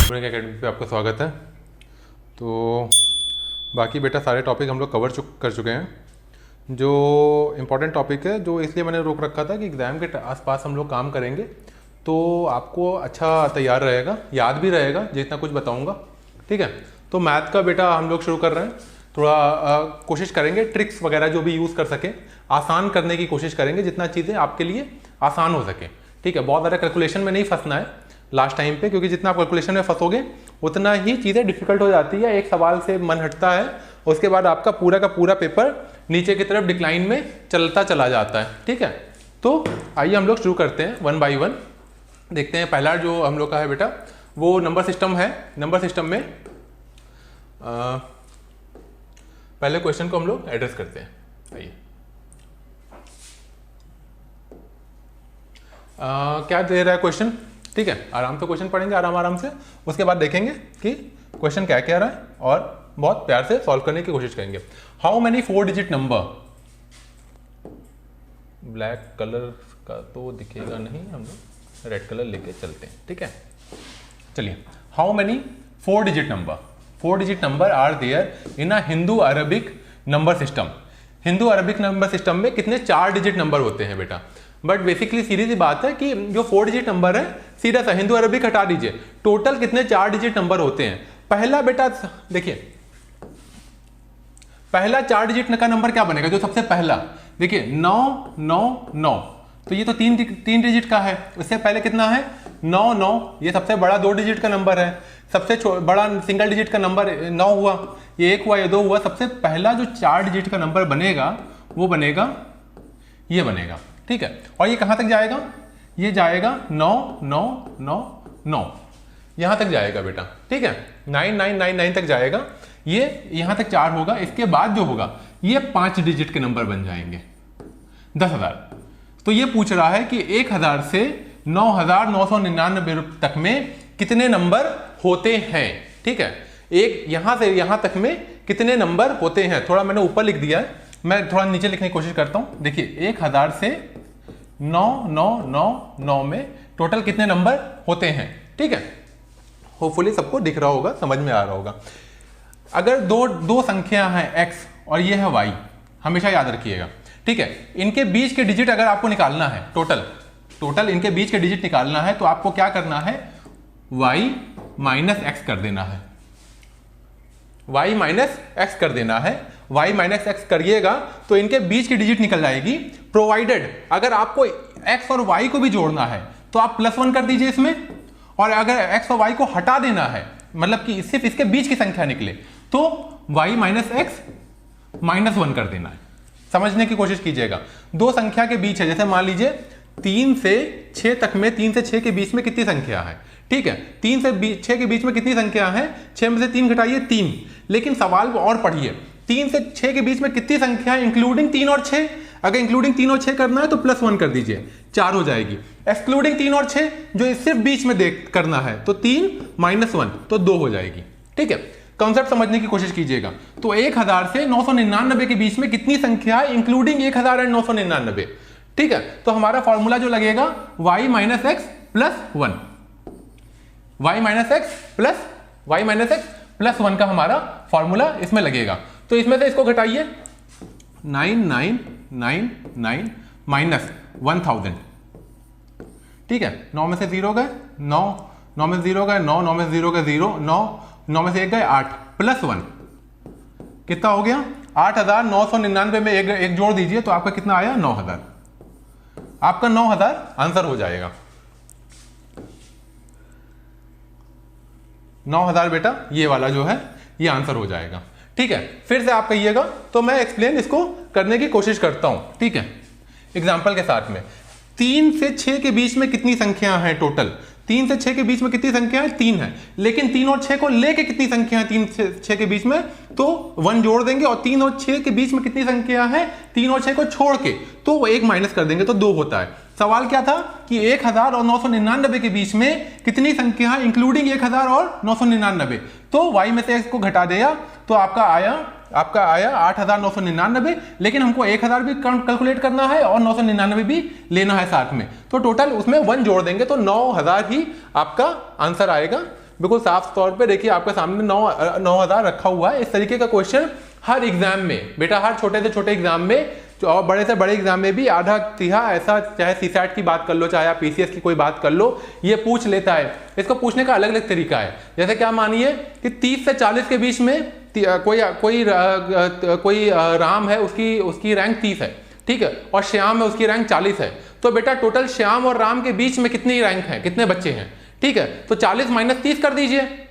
Student academy पे आपका स्वागत है। तो बाकी बेटा सारे टॉपिक हम लोग कर चुके हैं। जो इम्पोर्टेंट टॉपिक है जो इसलिए मैंने रोक रखा था कि एग्ज़ाम के आसपास हम लोग काम करेंगे तो आपको अच्छा तैयार रहेगा, याद भी रहेगा जितना कुछ बताऊंगा। ठीक है, तो मैथ का बेटा हम लोग शुरू कर रहे हैं। थोड़ा कोशिश करेंगे ट्रिक्स वगैरह जो भी यूज़ कर सकें आसान करने की कोशिश करेंगे, जितना चीज़ें आपके लिए आसान हो सके। ठीक है, बहुत ज़्यादा कैलकुलेशन में नहीं फंसना है लास्ट टाइम पे, क्योंकि जितना आप कैलकुलेशन में फंसोगे उतना ही चीज़ें डिफिकल्ट हो जाती है। एक सवाल से मन हटता है, उसके बाद आपका पूरा का पूरा पेपर नीचे की तरफ डिक्लाइन में चलता चला जाता है। ठीक है, तो आइए हम लोग शुरू करते हैं वन बाय वन। देखते हैं पहला जो हम लोग का है बेटा वो नंबर सिस्टम है। नंबर सिस्टम में पहले क्वेश्चन को हम लोग एड्रेस करते हैं। आइए क्या दे रहा है क्वेश्चन। ठीक है, आराम से क्वेश्चन पढ़ेंगे आराम से, उसके बाद देखेंगे कि क्वेश्चन क्या कह रहा है और बहुत प्यार से सॉल्व करने की कोशिश करेंगे। How many 4 digit number, black colour का तो दिखेगा नहीं, हम लोग रेड कलर लेके चलते हैं। ठीक है, चलिए। How many 4 digit number are there in a Hindu Arabic number system. Hindu Arabic number system में कितने 4 डिजिट नंबर होते हैं बेटा। बट बेसिकली सीधी सी बात है कि जो 4 डिजिट नंबर है, सीधा सा हिंदू अरबिक हटा दीजिए, टोटल कितने 4 डिजिट नंबर होते हैं। पहला बेटा देखिए, पहला 4 डिजिट का नंबर क्या बनेगा, जो सबसे पहला देखिए 999, तो ये तो तीन डिजिट का है। उससे पहले कितना है 99, ये सबसे बड़ा 2 डिजिट का नंबर है। सबसे बड़ा सिंगल डिजिट का नंबर 9 हुआ, ये 1 हुआ, ये 2 हुआ। सबसे पहला जो 4 डिजिट का नंबर बनेगा वो बनेगा, ये बनेगा। ठीक है, और ये कहां तक जाएगा, ये जाएगा 9999, यहां तक जाएगा बेटा। ठीक है, 9999 तक जाएगा, ये यहां तक 4 होगा। इसके बाद जो होगा ये 5 डिजिट के नंबर बन जाएंगे 10,000। तो ये पूछ रहा है कि 1000 से 9999 तक में कितने नंबर होते हैं। ठीक है, एक यहां से यहां तक में कितने नंबर होते हैं, थोड़ा मैंने ऊपर लिख दिया है, मैं थोड़ा नीचे लिखने की कोशिश करता हूं। देखिए 1000 से 9999 में टोटल कितने नंबर होते हैं। ठीक है, होपफुली सबको दिख रहा होगा, समझ में आ रहा होगा। अगर दो संख्या हैं x और ये है y, हमेशा याद रखिएगा। ठीक है, इनके बीच के डिजिट अगर आपको निकालना है, टोटल इनके बीच के डिजिट निकालना है, तो आपको क्या करना है, y माइनस x कर देना है। y माइनस x कर देना है। y माइनस x करिएगा तो इनके बीच की डिजिट निकल जाएगी, प्रोवाइडेड अगर आपको x और y को भी जोड़ना है तो आप +1 कर दीजिए इसमें, और अगर x और y को हटा देना है, मतलब कि सिर्फ इसके बीच की संख्या निकले, तो y माइनस x -1 कर देना है। समझने की कोशिश कीजिएगा, दो संख्या के बीच है, जैसे मान लीजिए 3 से 6 तक में, 3 से 6 के बीच में कितनी संख्या है। ठीक है, 3 से 6 के बीच में कितनी संख्या है, 6 में से 3 घटाइए 3। लेकिन सवाल और पढ़िए, 3 से 6 के बीच में कितनी संख्या है इंक्लूडिंग 3 और 6। अगर इंक्लूडिंग 3 और 6 करना है तो +1 कर दीजिए, 4 हो जाएगी। एक्सक्लूडिंग 3 और 6 जो सिर्फ बीच में देख करना है तो 3 -1 तो 2 हो जाएगी। ठीक है, कॉन्सेप्ट समझने की कोशिश कीजिएगा। तो 1000 से 999 के बीच में कितनी संख्या है इंक्लूडिंग 1000 और 999। ठीक है, तो हमारा फॉर्मूला जो लगेगा y minus x plus 1, y minus x plus 1 का हमारा फॉर्मूला इसमें लगेगा। तो इसमें से इसको घटाइए, 9999 माइनस 1000। ठीक है, 9 में से 0 गए 9, 9 में से 0 गए 9, 9 में से 0 गए 0, 9, 9 में से 1 गए 8, प्लस 1 कितना हो गया 8999 में एक जोड़ दीजिए तो आपका कितना आया 9000। आपका 9000 आंसर हो जाएगा। 9000 बेटा ये वाला जो है ये आंसर हो जाएगा। ठीक है, फिर से आप कहिएगा तो मैं एक्सप्लेन इसको करने की कोशिश करता हूं। ठीक है, एग्जांपल के साथ में 3 से 6 के बीच में कितनी संख्या है टोटल, 3 से 6 के बीच में कितनी संख्या है 3 है, लेकिन 3 और 6 को लेके कितनी संख्या है 3 से 6 के बीच में, तो 1 जोड़ देंगे, और 3 और 6 के बीच में कितनी संख्या है 3 और 6 को छोड़ के तो 1 माइनस कर देंगे तो 2 होता है। सवाल क्या था कि 1000 और 999 के बीच में कितनी संख्या है इंक्लूडिंग 1000 और 999, तो y में से x को घटा दिया तो आपका आया 8999। लेकिन हमको 1000 भी कैलकुलेट करना है और 999 भी लेना है साथ में, तो टोटल उसमें 1 जोड़ देंगे तो 9000 ही आपका आंसर आएगा। बिल्कुल साफ तौर पे देखिए आपके सामने 9,000 रखा हुआ है। इस तरीके का क्वेश्चन हर एग्जाम में बेटा, हर छोटे से छोटे एग्जाम में और बड़े से बड़े एग्जाम में भी आधा तिहा ऐसा, चाहे सीसैट की बात कर लो, चाहे आप पीसीएस की कोई बात कर लो, ये पूछ लेता है। इसको पूछने का अलग अलग तरीका है। जैसे क्या मानिए कि 30 से 40 के बीच में कोई राम है, उसकी रैंक 30 है, ठीक है, और श्याम है, उसकी रैंक 40 है। तो बेटा टोटल श्याम और राम के बीच में कितनी रैंक है, कितने बच्चे हैं, ठीक है। तो 40 - 30 कर दीजिए,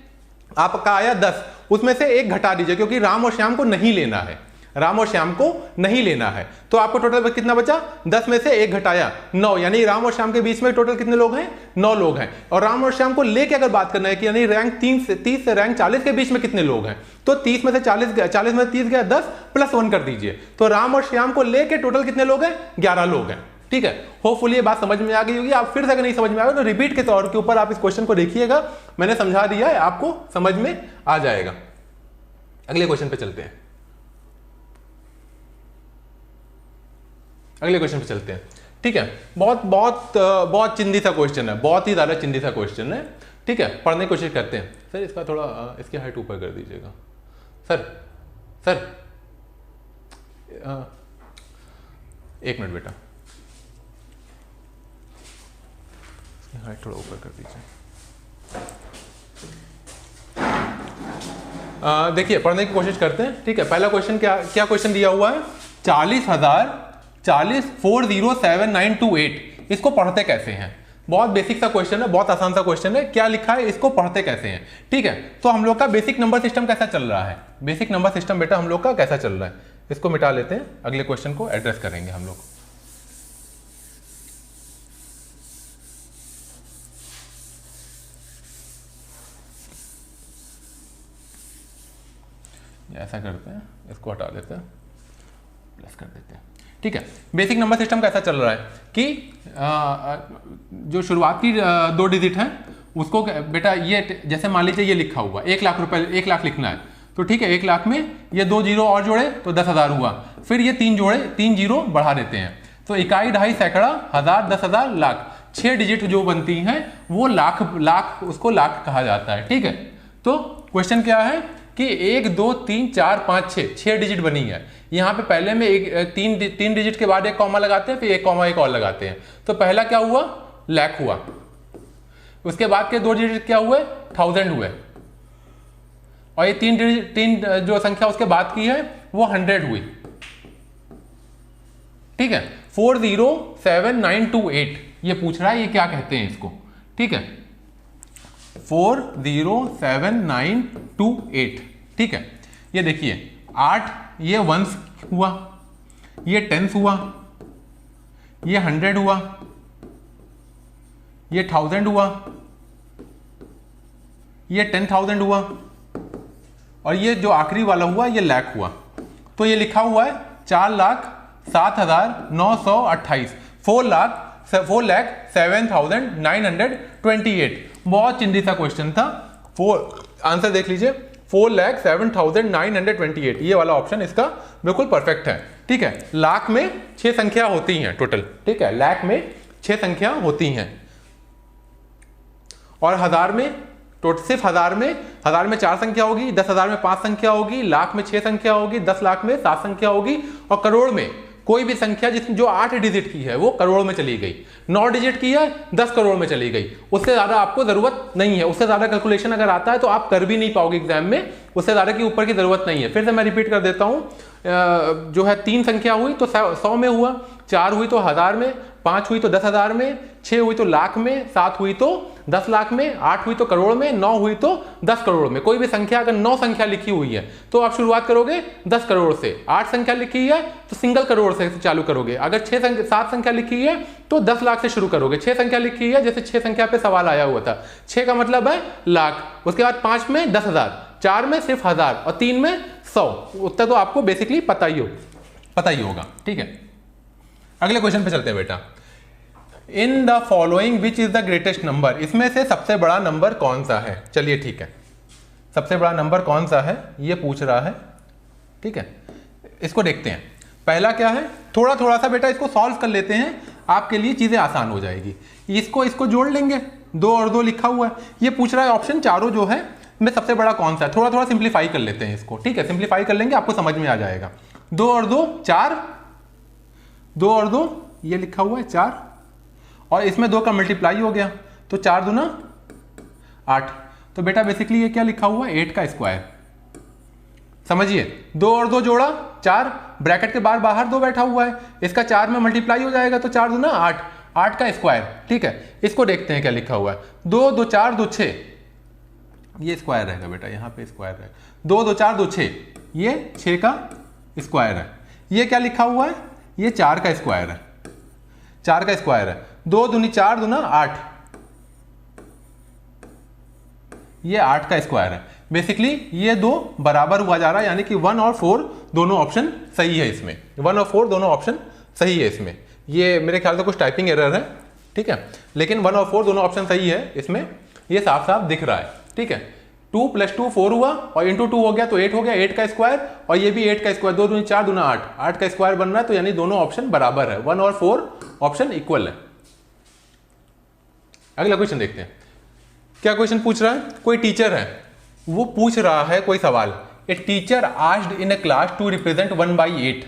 आपका आया 10, उसमें से एक घटा दीजिए क्योंकि राम और श्याम को नहीं लेना है, राम और श्याम को नहीं लेना है। तो आपको टोटल कितना बचा, 10 में से एक घटाया 9, यानी राम और श्याम के बीच में टोटल कितने लोग हैं, 9 लोग हैं। और राम और श्याम को लेके अगर बात करना है कि यानी रैंक 30 से रैंक 40 के बीच में कितने लोग हैं, तो 30 में से 40 में से 30 गया 10 + 1 कर दीजिए। तो राम और श्याम को लेके टोटल कितने लोग हैं, 11 लोग हैं, ठीक है। होपफुली ये बात समझ में आ गई होगी। आप फिर से अगर नहीं समझ में आएगा तो रिपीट के तौर के ऊपर आप इस क्वेश्चन को देखिएगा, मैंने समझा दिया है, आपको समझ में आ जाएगा। अगले क्वेश्चन पे चलते हैं, अगले क्वेश्चन पे चलते हैं, ठीक है। बहुत चिंदी सा क्वेश्चन है, बहुत ही ज्यादा चिंदी सा क्वेश्चन है, ठीक है। पढ़ने की कोशिश करते हैं। सर इसका थोड़ा इसकी हाइट ऊपर कर दीजिएगा सर 1 मिनट बेटा, हाइट थोड़ा ऊपर कर दीजिए। देखिए पढ़ने की कोशिश करते हैं, ठीक है। पहला क्वेश्चन क्या क्वेश्चन दिया हुआ है, 40,07928, इसको पढ़ते कैसे हैं। बहुत बेसिक सा क्वेश्चन है, बहुत आसान सा क्वेश्चन है। क्या लिखा है, इसको पढ़ते कैसे हैं, ठीक है। तो हम लोग का बेसिक नंबर सिस्टम कैसा चल रहा है, बेसिक नंबर सिस्टम बेटा हम लोग का कैसा चल रहा है, इसको मिटा लेते हैं, अगले क्वेश्चन को एड्रेस करेंगे हम लोग। ऐसा करते हैं, इसको हटा देते हैं, प्लस कर देते हैं, ठीक है। बेसिक नंबर सिस्टम कैसा चल रहा है कि जो शुरुआत की 2 डिजिट हैं उसको बेटा, ये जैसे मान लीजिए ये लिखा हुआ 1 लाख रुपए, 1 लाख लिखना है, तो ठीक है, 1 लाख में ये 2 जीरो और जोड़े तो 10,000 हुआ, फिर ये 3 जोड़े, 3 जीरो बढ़ा देते हैं, तो इकाई, दहाई, सैकड़ा, हजार, 10,000, लाख, 6 डिजिट जो बनती हैं वो लाख उसको लाख कहा जाता है, ठीक है। तो क्वेश्चन क्या है कि 1 2 3 4 5 6 डिजिट बनी है। यहाँ पे पहले में 3 डिजिट के बाद एक कॉमा लगाते हैं, फिर एक कॉमा एक और लगाते हैं। तो पहला क्या हुआ, लाख हुआ, उसके बाद के 2 डिजिट क्या हुए, 1000 हुए, और ये 3 जो संख्या उसके बाद की है वो 100 हुई, ठीक है। 407928 ये पूछ रहा है, ये क्या कहते हैं इसको, ठीक है। 407928, ठीक है। ये देखिए 8 ये 1s हुआ, ये 10s हुआ, ये 100 हुआ, ये 1000 हुआ, ये 10,000 हुआ, और ये जो आखिरी वाला हुआ ये लाख हुआ। तो ये लिखा हुआ है 4,07,928, 4,07,928। बहुत चिंदी सा क्वेश्चन था। आंसर देख लीजिए, 4,07,928, ये वाला ऑप्शन इसका बिल्कुल परफेक्ट है, ठीक है। लाख में 6 संख्या होती हैं टोटल, ठीक है, लाख में 6 संख्या होती हैं, और हजार में सिर्फ हजार में 4 संख्या होगी, 10,000 में 5 संख्या होगी, लाख में 6 संख्या होगी, 10 लाख में 7 संख्या होगी, और करोड़ में कोई भी संख्या जिसमें जो 8 डिजिट की है वो करोड़ में चली गई, 9 डिजिट की है 10 करोड़ में चली गई। उससे ज्यादा आपको जरूरत नहीं है, उससे ज्यादा कैलकुलेशन अगर आता है तो आप कर भी नहीं पाओगे एग्जाम में, उससे ज्यादा की ऊपर की जरूरत नहीं है। फिर से मैं रिपीट कर देता हूं, जो है 3 संख्या हुई तो 100 में हुआ, 4 हुई तो 1000 में, 5 हुई तो 10,000 में, 6 हुई तो लाख में, 7 हुई तो 10 लाख में, 8 हुई तो करोड़ में, 9 हुई तो 10 करोड़ में। कोई भी संख्या अगर 9 संख्या लिखी हुई है तो आप शुरुआत करोगे 10 करोड़ से, 8 संख्या लिखी है तो सिंगल करोड़ से चालू करोगे, अगर 7 संख्या लिखी है तो 10 लाख से शुरू करोगे, 6 संख्या लिखी है जैसे 6 संख्या पे सवाल आया हुआ था, 6 का मतलब है लाख, उसके बाद 5 में 10,000, 4 में सिर्फ 1000 और 3 में 100। उत्तर तो आपको बेसिकली पता ही होगा, ठीक है। अगले क्वेश्चन पे चलते हैं बेटा। In the following which is the greatest number, इसमें से सबसे बड़ा नंबर कौन सा है। चलिए ठीक है, सबसे बड़ा नंबर कौन सा है ये पूछ रहा है, ठीक है। इसको देखते हैं, पहला क्या है, थोड़ा सा बेटा इसको सॉल्व कर लेते हैं। आपके लिए चीजें आसान हो जाएगी। इसको जोड़ लेंगे, 2 और 2 लिखा हुआ है। ये पूछ रहा है ऑप्शन चारों जो है में सबसे बड़ा कौन सा है। थोड़ा थोड़ा सिंप्लीफाई कर लेते हैं इसको, ठीक है, सिंप्लीफाई कर लेंगे, आपको समझ में आ जाएगा। 2 और 2 4, 2 और 2 ये लिखा हुआ है 4, और इसमें 2 का मल्टीप्लाई हो गया तो 4 दूना 8। तो बेटा बेसिकली ये क्या लिखा हुआ है, 8 का स्क्वायर। समझिए, 2 और 2 जोड़ा 4, ब्रैकेट के बाहर 2 बैठा हुआ है, इसका 4 में मल्टीप्लाई हो जाएगा तो 4 दूना 8, 8 का स्क्वायर। ठीक है, इसको देखते हैं क्या लिखा हुआ है। 2 2 4 2 6, ये स्क्वायर रहेगा बेटा, यहाँ पे स्क्वायर है। 2 2 4 2 6, ये 6 का स्क्वायर है। ये क्या लिखा हुआ है, ये 4 का स्क्वायर है, 4 का स्क्वायर है। 2 दूनी 4 दूना 8, ये 8 का स्क्वायर है। बेसिकली ये 2 बराबर हुआ जा रहा है, यानी कि 1 और 4 दोनों ऑप्शन सही है इसमें, 1 और 4 दोनों ऑप्शन सही है इसमें। ये मेरे ख्याल से कुछ टाइपिंग एरर है, ठीक है, लेकिन 1 और 4 दोनों ऑप्शन सही है इसमें, ये साफ साफ दिख रहा है। ठीक है, 2 + 2 4 हुआ और इंटू 2 हो गया तो 8 हो गया, 8 का स्क्वायर, और ये भी 8 का स्क्वायर। 2 दूनी 4 दूना 8, 8 का स्क्वायर बन रहा है, तो यानी दोनों ऑप्शन बराबर है, 1 और 4 ऑप्शन इक्वल है। अगला क्वेश्चन देखते हैं, क्या क्वेश्चन पूछ रहा है। कोई टीचर है, वो पूछ रहा है कोई सवाल। A teacher asked in a class to represent 1/8,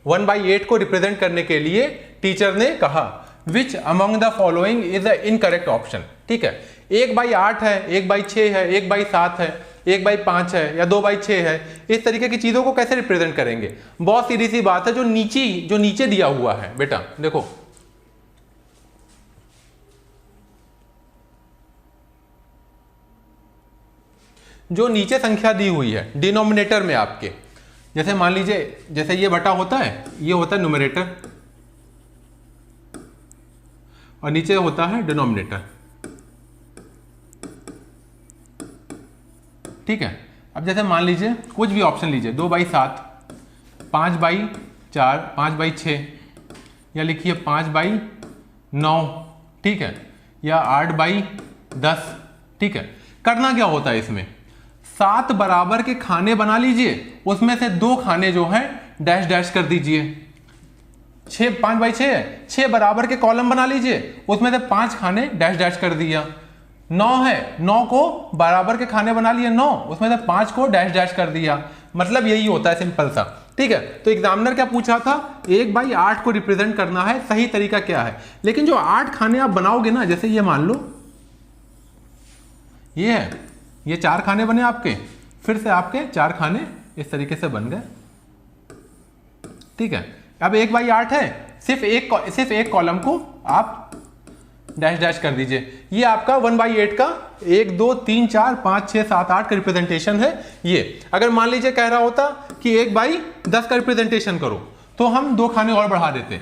1/8 को रिप्रेजेंट करने के लिए टीचर ने कहा which among the following is the incorrect option. ठीक है, 1/8 है, 1/6 है, 1/7 है, 1/5 है, या 2/6 है, इस तरीके की चीजों को कैसे रिप्रेजेंट करेंगे। बहुत सीधी सी बात है, जो नीचे दिया हुआ है बेटा, देखो जो नीचे संख्या दी हुई है डिनोमिनेटर में आपके, जैसे मान लीजिए जैसे ये बटा होता है, ये होता है न्यूमरेटर और नीचे होता है डिनोमिनेटर। ठीक है, अब जैसे मान लीजिए कुछ भी ऑप्शन लीजिए, 2/7, 5/4, 5/6, या लिखिए 5/9, ठीक है, या 8/10। ठीक है, करना क्या होता है इसमें, 7 बराबर के खाने बना लीजिए, उसमें से 2 खाने जो है डैश डैश कर दीजिए। 5/6 है, 6 बराबर के कॉलम बना लीजिए, उसमें से 5 खाने डैश डैश कर दिया। 9 है, 9 को बराबर के खाने बना लिए 9, उसमें से 5 को डैश डैश कर दिया। मतलब यही होता है, सिंपल सा। ठीक है, तो एग्जामिनर क्या पूछा था, 1/8 को रिप्रेजेंट करना है, सही तरीका क्या है। लेकिन जो 8 खाने आप बनाओगे ना, जैसे ये मान लो ये है, ये 4 खाने बने आपके, फिर से आपके 4 खाने इस तरीके से बन गए। ठीक है, अब 1/8 है, सिर्फ एक कॉलम को आप डैश डैश कर दीजिए। ये आपका 1/8 का 1 2 3 4 5 6 7 8 का रिप्रेजेंटेशन है। ये अगर मान लीजिए कह रहा होता कि 1/10 का रिप्रेजेंटेशन करो, तो हम 2 खाने और बढ़ा देते।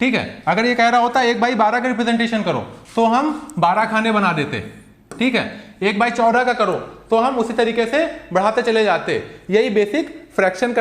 ठीक है, अगर ये कह रहा होता 1/12 का रिप्रेजेंटेशन करो, तो हम 12 खाने बना देते। ठीक है, 1/14 का करो, तो हम उसी तरीके से बढ़ाते चले जाते। यही बेसिक फ्रैक्शन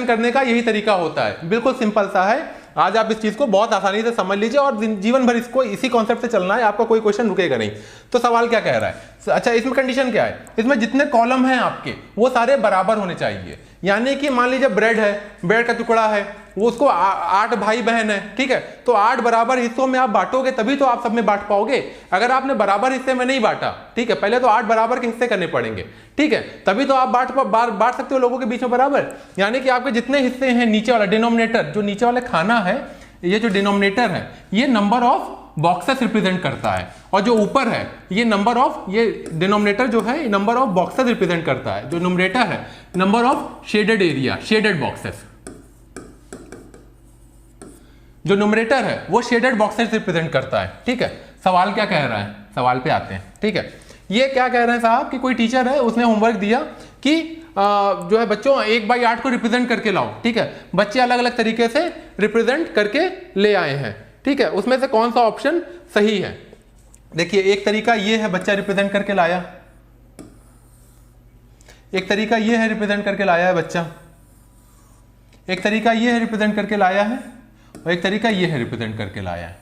करने का यही तरीका होता है, बिल्कुल सिंपल सा है। आज आप इस चीज को बहुत आसानी से समझ लीजिए और जीवन भर इसको इसी कॉन्सेप्ट से चलना है, आपका कोई क्वेश्चन रुकेगा नहीं। तो सवाल क्या कह रहा है, अच्छा इसमें कंडीशन क्या है, इसमें जितने कॉलम हैं आपके वो सारे बराबर होने चाहिए। यानी कि मान लीजिए ब्रेड है, ब्रेड का टुकड़ा है, वो उसको 8 भाई बहन है। ठीक है, तो 8 बराबर हिस्सों में आप बांटोगे, तभी तो आप सब में बांट पाओगे। अगर आपने बराबर हिस्से में नहीं बांटा, ठीक है, पहले तो 8 बराबर के हिस्से करने पड़ेंगे। ठीक है, तभी तो आप बांट सकते हो लोगों के बीच में बराबर। यानी कि आपके जितने हिस्से हैं, नीचे वाला डिनोमिनेटर, जो नीचे वाला खाना है, ये जो डिनोमिनेटर है, ये नंबर ऑफ बॉक्सेस रिप्रेजेंट करता है, और जो ऊपर है ये डिनोमिनेटर जो है नंबर ऑफ बॉक्सेस रिप्रेजेंट करता है। जो न्यूमरेटर है number of shaded area, shaded boxes. जो न्यूमरेटर है वो शेडेड बॉक्सेस रिप्रेजेंट करता है। ठीक है, सवाल क्या कह रहा है, सवाल पे आते हैं। ठीक है, ये क्या कह रहे हैं साहब कि कोई टीचर है, उसने होमवर्क दिया कि जो है बच्चों 1/8 को रिप्रेजेंट करके लाओ। ठीक है, बच्चे अलग अलग तरीके से रिप्रेजेंट करके ले आए हैं। ठीक है, उसमें से कौन सा ऑप्शन सही है। देखिए, एक तरीका ये है, बच्चा रिप्रेजेंट करके लाया, एक तरीका ये है रिप्रेजेंट करके लाया है बच्चा, एक तरीका ये है रिप्रेजेंट करके लाया है, और एक तरीका ये है रिप्रेजेंट करके लाया है।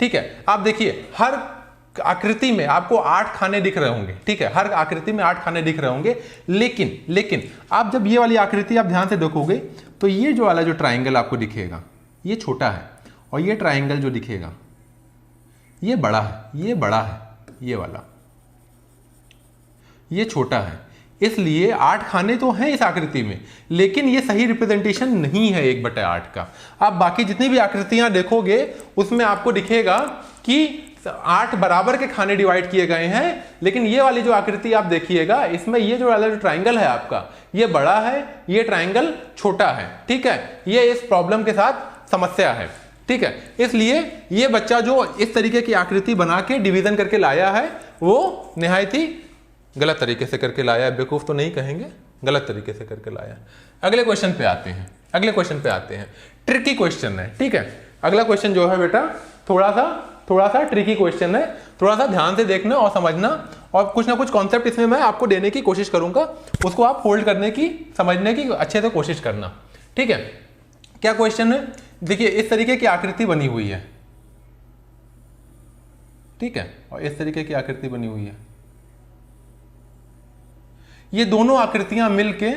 ठीक है, आप देखिए हर आकृति में आपको 8 खाने दिख रहे होंगे। ठीक है, हर आकृति में 8 खाने दिख रहे होंगे, लेकिन आप जब ये वाली आकृति आप ध्यान से देखोगे तो ये जो वाला जो ट्राइंगल आपको दिखेगा, ये छोटा है, और ये ट्राइंगल जो दिखेगा ये बड़ा है, ये बड़ा है, ये वाला ये छोटा है। इसलिए 8 खाने तो हैं इस आकृति में, लेकिन ये सही रिप्रेजेंटेशन नहीं है 1/8 का। आप बाकी जितनी भी आकृतियां देखोगे उसमें आपको दिखेगा कि 8 बराबर के खाने डिवाइड किए गए हैं, लेकिन ये वाली जो आकृति आप देखिएगा इसमें ये जो वाला जो ट्राइंगल है आपका ये बड़ा है, ये ट्राइंगल छोटा है। ठीक है, ये इस प्रॉब्लम के साथ समस्या है। ठीक है, इसलिए ये बच्चा जो इस तरीके की आकृति बना के डिवीजन करके लाया है वो निहायत ही गलत तरीके से करके लाया है। बेवकूफ तो नहीं कहेंगे, गलत तरीके से करके लाया है। अगले क्वेश्चन पे आते हैं, अगले क्वेश्चन पे आते हैं। ट्रिकी क्वेश्चन है। ठीक है, अगला क्वेश्चन जो है बेटा थोड़ा सा ट्रिकी क्वेश्चन है, थोड़ा सा ध्यान से देखना और समझना, और कुछ ना कुछ कॉन्सेप्ट इसमें मैं आपको देने की कोशिश करूंगा, उसको आप होल्ड करने की, समझने की अच्छे से कोशिश करना। ठीक है, क्या क्वेश्चन है? देखिए इस तरीके की आकृति बनी हुई है। ठीक है, और इस तरीके की आकृति बनी हुई है। ये दोनों आकृतियां मिलके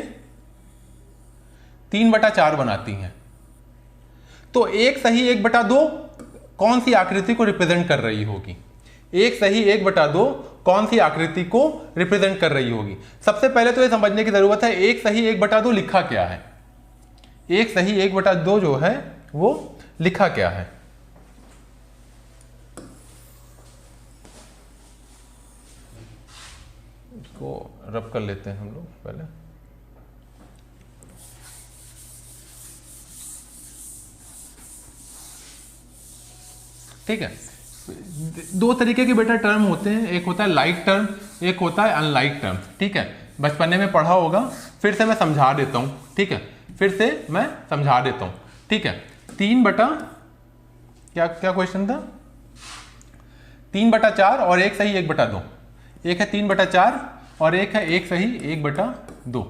3/4 बनाती हैं। तो 1 सही 1/2 कौन सी आकृति को रिप्रेजेंट कर रही होगी? 1 सही 1/2 कौन सी आकृति को रिप्रेजेंट कर रही होगी? सबसे पहले तो ये समझने की जरूरत है 1 सही 1/2 लिखा क्या है। 1 सही 1/2 जो है वो लिखा क्या है? इसको रब कर लेते हैं हम लोग पहले। ठीक है, 2 तरीके के बेटा टर्म होते हैं, एक होता है लाइक टर्म, एक होता है अनलाइक टर्म। ठीक है, बचपने में पढ़ा होगा, फिर से मैं समझा देता हूं। ठीक है, फिर से मैं समझा देता हूं। ठीक है, 3 क्या क्वेश्चन था? 3/4 और 1 सही 1/2। एक है 3/4 और एक है 1 सही 1/2।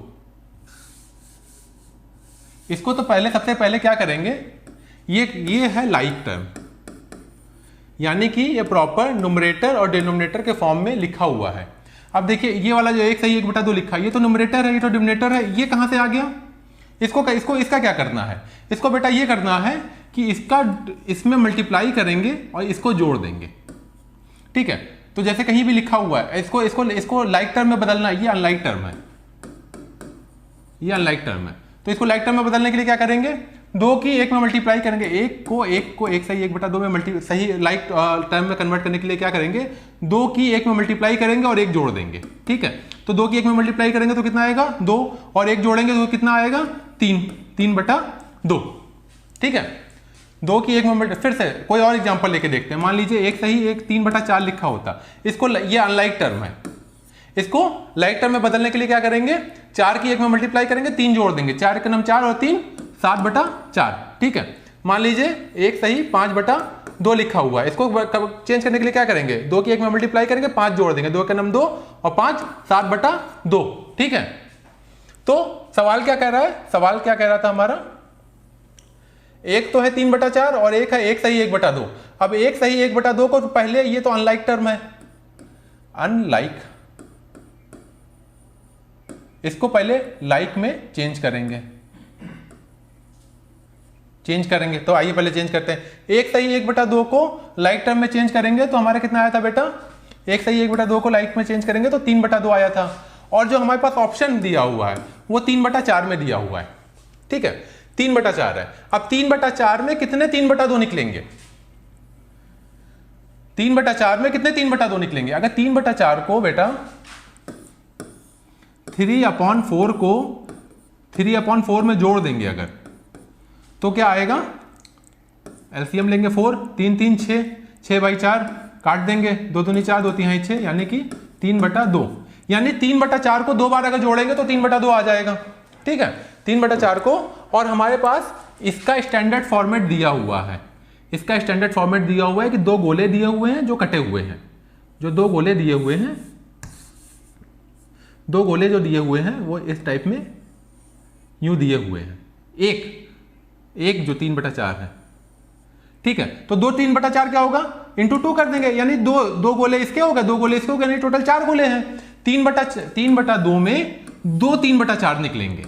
इसको तो पहले सबसे पहले क्या करेंगे, ये है लाइक टर्म, यानी कि ये प्रॉपर न्यूमरेटर और डिनोमिनेटर के फॉर्म में लिखा हुआ है। अब देखिए ये वाला जो 1 सही 1/2 लिखा है ये तो न्यूमरेटर है, ये तो डिनोमिनेटर है, ये कहां से आ गया? इसका क्या करना है? इसको बेटा ये करना है कि इसमें मल्टीप्लाई करेंगे और इसको जोड़ देंगे। ठीक है, तो जैसे कहीं भी लिखा हुआ है इसको लाइक टर्म में बदलना है। ये अनलाइक टर्म है, ये अनलाइक टर्म है, तो इसको लाइक टर्म में बदलने के लिए क्या करेंगे? 2 की 1 में मल्टीप्लाई करेंगे, 1 को 1 सही 1/2 में सही लाइक टर्म में कन्वर्ट करने के लिए क्या करेंगे? 2 की 1 में मल्टीप्लाई करेंगे और 1 जोड़ देंगे। ठीक है, तो 2 की 1 में मल्टीप्लाई करेंगे तो कितना आएगा? 2, और 1 जोड़ेंगे तो कितना आएगा? 3/2। ठीक है, 2 की 1 में फिर से कोई और एग्जांपल लेके देखते हैं। मान लीजिए 1 सही 3/4 लिखा होता, इसको ये अनलाइक टर्म है, इसको लाइक टर्म में बदलने के लिए क्या करेंगे? 4 की 1 में मल्टीप्लाई करेंगे, 3 जोड़ देंगे, 4 के नाम 4 और 3 7/4। ठीक है, मान लीजिए 1 सही 5/2 लिखा हुआ है, इसको चेंज करने के लिए क्या करेंगे? 2 की 1 में मल्टीप्लाई करेंगे, 5 जोड़ देंगे, 2 के नाम 2 और 5 7/2। ठीक है, तो सवाल क्या कह रहा है? सवाल क्या कह रहा था हमारा? एक तो है 3/4 और एक है 1 सही 1/2। अब 1 सही 1/2 को पहले, ये तो अनलाइक टर्म है, अनलाइक, इसको पहले लाइक में चेंज करेंगे। तो आइए पहले चेंज करते हैं। 1 सही 1/2 को लाइक टर्म में चेंज करेंगे तो हमारा कितना आया था बेटा? 1 सही 1/2 को लाइक में चेंज करेंगे तो 3/2 आया था, और जो हमारे पास ऑप्शन दिया हुआ है वो 3/4 में दिया हुआ है। ठीक है, 3/4 है। अब 3/4 में कितने 3/2 निकलेंगे? 3/4 में कितने 3/2 निकलेंगे? अगर 3/4 को बेटा 3/4 को 3/4 में जोड़ देंगे अगर, तो क्या आएगा? एलसीएम लेंगे 4, 3 3 6, 6/4 काट देंगे, 2 दूनी 4, 2 तिहाई 6, यानी कि 3/2। यानी 3/4 को 2 बार अगर जोड़ेंगे तो 3/2 आ जाएगा। ठीक है, 3/4 को, और हमारे पास इसका स्टैंडर्ड फॉर्मेट दिया हुआ है। इसका स्टैंडर्ड फॉर्मेट दिया हुआ है कि 2 गोले दिए हुए हैं जो कटे हुए हैं, जो 2 गोले दिए हुए हैं, 2 गोले जो दिए हुए हैं वो इस टाइप में यूं दिए हुए हैं, एक जो 3/4 है। ठीक है, तो 2 3/4 क्या होगा? इंटू 2 कर देंगे, यानी 2 गोले इसके हो गए, 2 गोले इसके हो गए, यानी टोटल 4 गोले हैं। 3/2 में 2 3/4 निकलेंगे।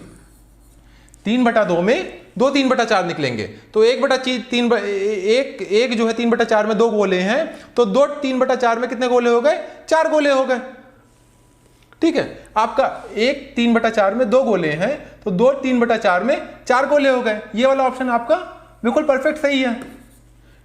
3/2 में 2 3/4 निकलेंगे, तो 1 जो है 3/4 में 2 गोले हैं, तो 2 3/4 में कितने गोले हो गए? 4 गोले हो गए। ठीक है, आपका 1 3/4 में 2 गोले हैं, तो 2 3/4 में 4 गोले हो गए। ये वाला ऑप्शन आपका बिल्कुल परफेक्ट सही है।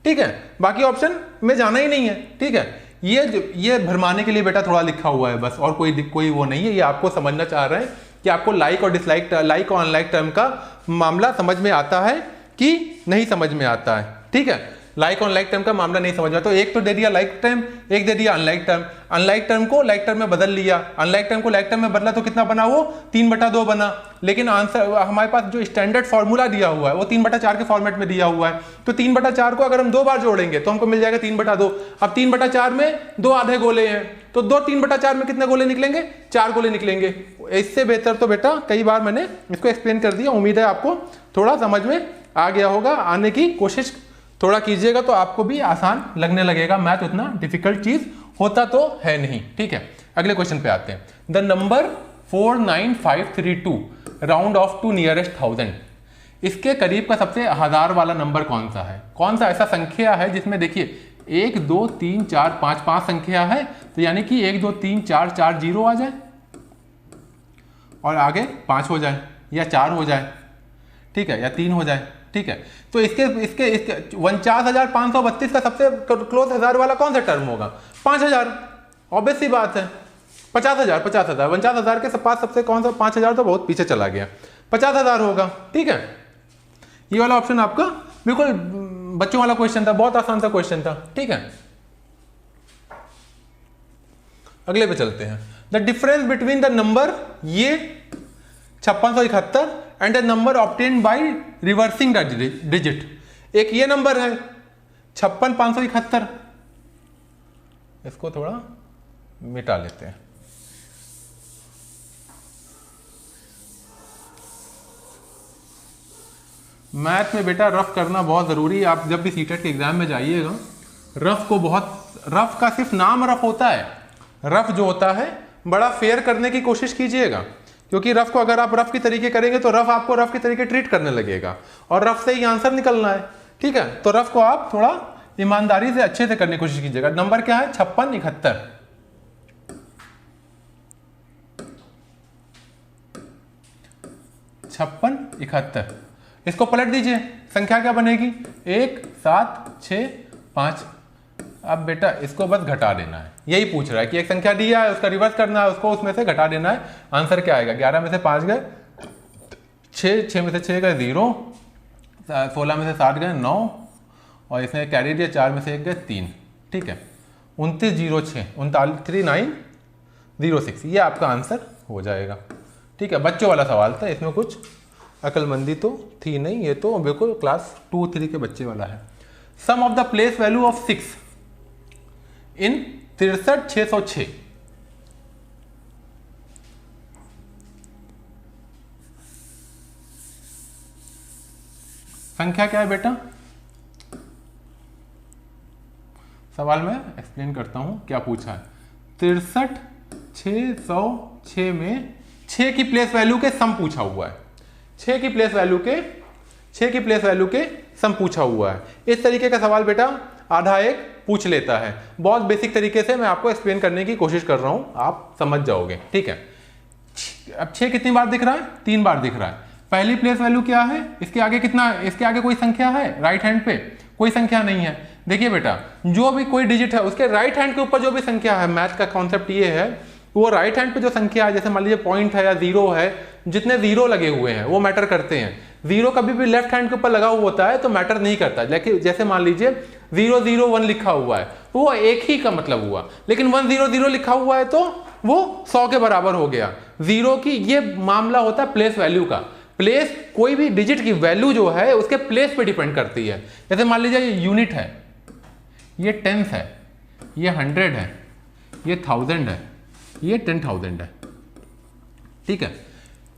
ठीक है, बाकी ऑप्शन में जाना ही नहीं है। ठीक है, ये भरमाने के लिए बेटा थोड़ा लिखा हुआ है बस, और कोई वो नहीं है। ये आपको समझना चाह रहे हैं कि आपको लाइक और डिसलाइक, लाइक और अनलाइक टर्म का मामला समझ में आता है कि नहीं समझ में आता है। ठीक है, लाइक और अनलाइक टर्म का मामला नहीं समझ में, तो एक तो दे दिया लाइक टर्म, एक दे दिया अनलाइक टर्म। अनलाइक टर्म को लाइक टर्म में बदल लिया, अनलाइक टर्म को लाइक टर्म में बदला, तो कितना बना? वो 3/2 बना। लेकिन आंसर हमारे पास जो स्टैंडर्ड फॉर्मूला दिया हुआ है वो 3/4 के फॉर्मेट में दिया हुआ है, तो 3/4 को अगर हम 2 बार जोड़ेंगे तो हमको मिल जाएगा 3/2। अब 3/4 में 2 आधे गोले हैं, तो 2 3/4 में कितने गोले निकलेंगे? 4 गोले निकलेंगे। इससे बेहतर तो बेटा कई बार मैंने इसको एक्सप्लेन कर दिया, उम्मीद है आपको थोड़ा समझ में आ गया होगा। आने की कोशिश थोड़ा कीजिएगा तो आपको भी आसान लगने लगेगा। मैथ उतना डिफिकल्ट चीज होता तो है नहीं। ठीक है, अगले क्वेश्चन पे आते हैं। The number 49532 round off to nearest 1000, इसके करीब का सबसे हजार वाला नंबर कौन सा है? कौन सा ऐसा संख्या है जिसमें देखिए 1 2 3 4 5 संख्या है, तो यानी कि 1 2 3 4 4 0 आ जाए और आगे 5 हो जाए या 4 हो जाए। ठीक है, या 3 हो जाए। ठीक है, तो इसके 49,532 का सबसे क्लोज हजार वाला कौन सा टर्म होगा? 5000। ऑब्वियस सी बात है। 50,000 49,000 के पास सबसे कौन सा? 5000 तो बहुत पीछे चला गया, 50,000 होगा। ठीक है, ये वाला ऑप्शन आपका बिल्कुल बच्चों वाला क्वेश्चन था, बहुत आसान सा क्वेश्चन था। ठीक है, अगले पे चलते हैं। The difference between the number ये 5671 and the number obtained by reversing the digit. एक ये नंबर है 56,571, इसको थोड़ा मिटा लेते हैं। मैथ में बेटा रफ करना बहुत जरूरी है। आप जब भी सीटेट के एग्जाम में जाइएगा, रफ को बहुत, रफ का सिर्फ नाम रफ होता है, रफ जो होता है बड़ा फेयर करने की कोशिश कीजिएगा, क्योंकि रफ को अगर आप रफ की तरीके करेंगे तो रफ आपको रफ के तरीके ट्रीट करने लगेगा और रफ से ही आंसर निकलना है। ठीक है, तो रफ को आप थोड़ा ईमानदारी से अच्छे से करने की कोशिश कीजिएगा। नंबर क्या है? 5671। 5671, इसको पलट दीजिए, संख्या क्या बनेगी? 1 7 6 5। अब बेटा इसको बस घटा देना है, यही पूछ रहा है कि एक संख्या दिया है उसका रिवर्स करना है, उसको उसमें से घटा देना है। आंसर क्या आएगा? 11 में से 5 गए 6 में से 6 गए 0, 16 में से 7 गए 9, और इसमें कैरी दिया 4 में से 1 गए 3। ठीक है, 2906 3906, ये आपका आंसर हो जाएगा। ठीक है, बच्चों वाला सवाल था, इसमें कुछ अकलमंदी तो थी नहीं, ये तो बिल्कुल क्लास 2-3 के बच्चे वाला है। Sum of the place value of 6 in 63606। संख्या क्या है बेटा? सवाल में एक्सप्लेन करता हूं क्या पूछा है। 63606 में 6 की प्लेस वैल्यू के सम पूछा हुआ है। 6 की प्लेस वैल्यू के सम पूछा हुआ है। इस तरीके का सवाल बेटा आधा एक पूछ लेता है। बहुत बेसिक तरीके से मैं आपको एक्सप्लेन करने की कोशिश कर रहा हूं, आप समझ जाओगे। ठीक है, अब 6 कितनी बार दिख रहा है? 3 बार दिख रहा है। पहली प्लेस वैल्यू क्या है? इसके आगे कितना, इसके आगे कोई संख्या है? राइट हैंड पे कोई संख्या नहीं है। देखिए बेटा, जो भी कोई डिजिट है उसके राइट हैंड के ऊपर जो भी संख्या है, मैथ का कॉन्सेप्ट ये है, वो राइट हैंड पे जो संख्या है, जैसे मान लीजिए पॉइंट है या 0 है, जितने 0 लगे हुए हैं वो मैटर करते हैं। 0 कभी भी लेफ्ट हैंड के ऊपर लगा हुआ होता है तो मैटर नहीं करता। लेकिन जैसे मान लीजिए 001 लिखा हुआ है, वो एक ही का मतलब हुआ, लेकिन 100 लिखा हुआ है तो वो 100 के बराबर हो गया। 0 की ये मामला होता है प्लेस वैल्यू का। प्लेस, कोई भी डिजिट की वैल्यू जो है उसके प्लेस पे डिपेंड करती है। जैसे मान लीजिए ये यूनिट है, ये टेंस है, ये 100 है, ये 1000 है, ये 10,000 है। ठीक है,